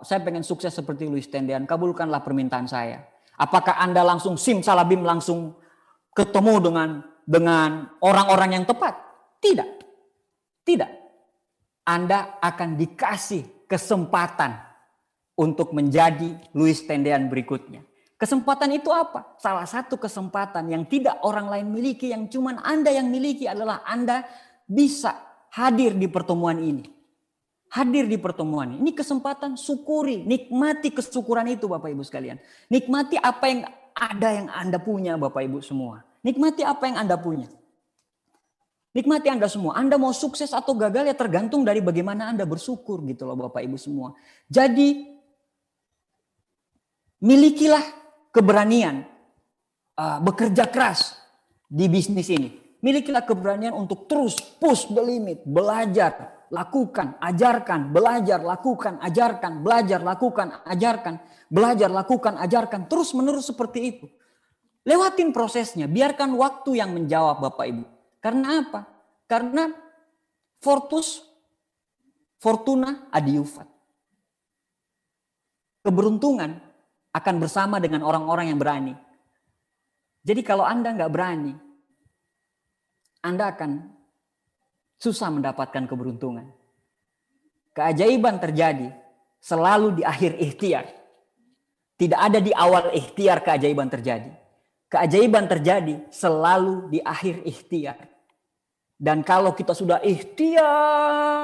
Saya pengen sukses seperti Louis Tendean, kabulkanlah permintaan saya. Apakah Anda langsung simsalabim langsung ketemu dengan orang-orang yang tepat? Tidak. Tidak. Anda akan dikasih kesempatan untuk menjadi Louis Tendean berikutnya. Kesempatan itu apa? Salah satu kesempatan yang tidak orang lain miliki, yang cuman Anda yang miliki adalah Anda bisa hadir di pertemuan ini. Hadir di pertemuan ini. Ini kesempatan, syukuri, nikmati kesyukuran itu Bapak Ibu sekalian. Nikmati apa yang ada yang Anda punya Bapak Ibu semua. Nikmati apa yang Anda punya. Nikmati Anda semua. Anda mau sukses atau gagal ya tergantung dari bagaimana Anda bersyukur gitu loh Bapak Ibu semua. Jadi milikilah keberanian bekerja keras di bisnis ini. Milikilah keberanian untuk terus push the limit, belajar, lakukan, ajarkan, belajar, lakukan, ajarkan, belajar, lakukan, ajarkan, belajar, lakukan, ajarkan, terus menerus seperti itu. Lewatin prosesnya, biarkan waktu yang menjawab Bapak Ibu. Karena apa? Karena fortus fortuna adiuvat. Keberuntungan akan bersama dengan orang-orang yang berani. Jadi kalau Anda nggak berani, Anda akan susah mendapatkan keberuntungan. Keajaiban terjadi selalu di akhir ikhtiar. Tidak ada di awal ikhtiar keajaiban terjadi. Keajaiban terjadi selalu di akhir ikhtiar. Dan kalau kita sudah ikhtiar,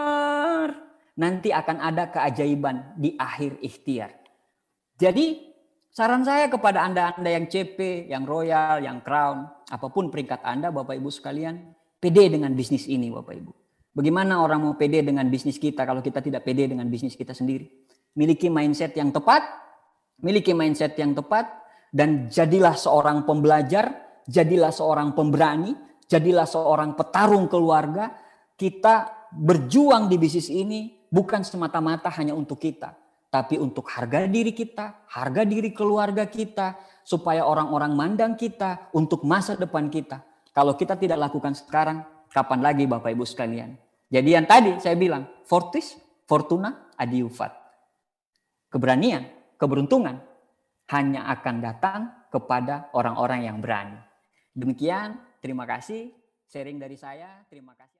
nanti akan ada keajaiban di akhir ikhtiar. Jadi saran saya kepada Anda yang CP, yang Royal, yang Crown, apapun peringkat Anda Bapak Ibu sekalian, pede dengan bisnis ini Bapak Ibu. Bagaimana orang mau pede dengan bisnis kita kalau kita tidak pede dengan bisnis kita sendiri? Miliki mindset yang tepat, dan jadilah seorang pembelajar, jadilah seorang pemberani, jadilah seorang petarung keluarga. Kita berjuang di bisnis ini bukan semata-mata hanya untuk kita, tapi untuk harga diri kita, harga diri keluarga kita, supaya orang-orang mandang kita untuk masa depan kita. Kalau kita tidak lakukan sekarang, kapan lagi Bapak Ibu sekalian? Jadi yang tadi saya bilang, fortis, fortuna, adiuvat. Keberanian, keberuntungan hanya akan datang kepada orang-orang yang berani. Demikian, terima kasih sharing dari saya. Terima kasih.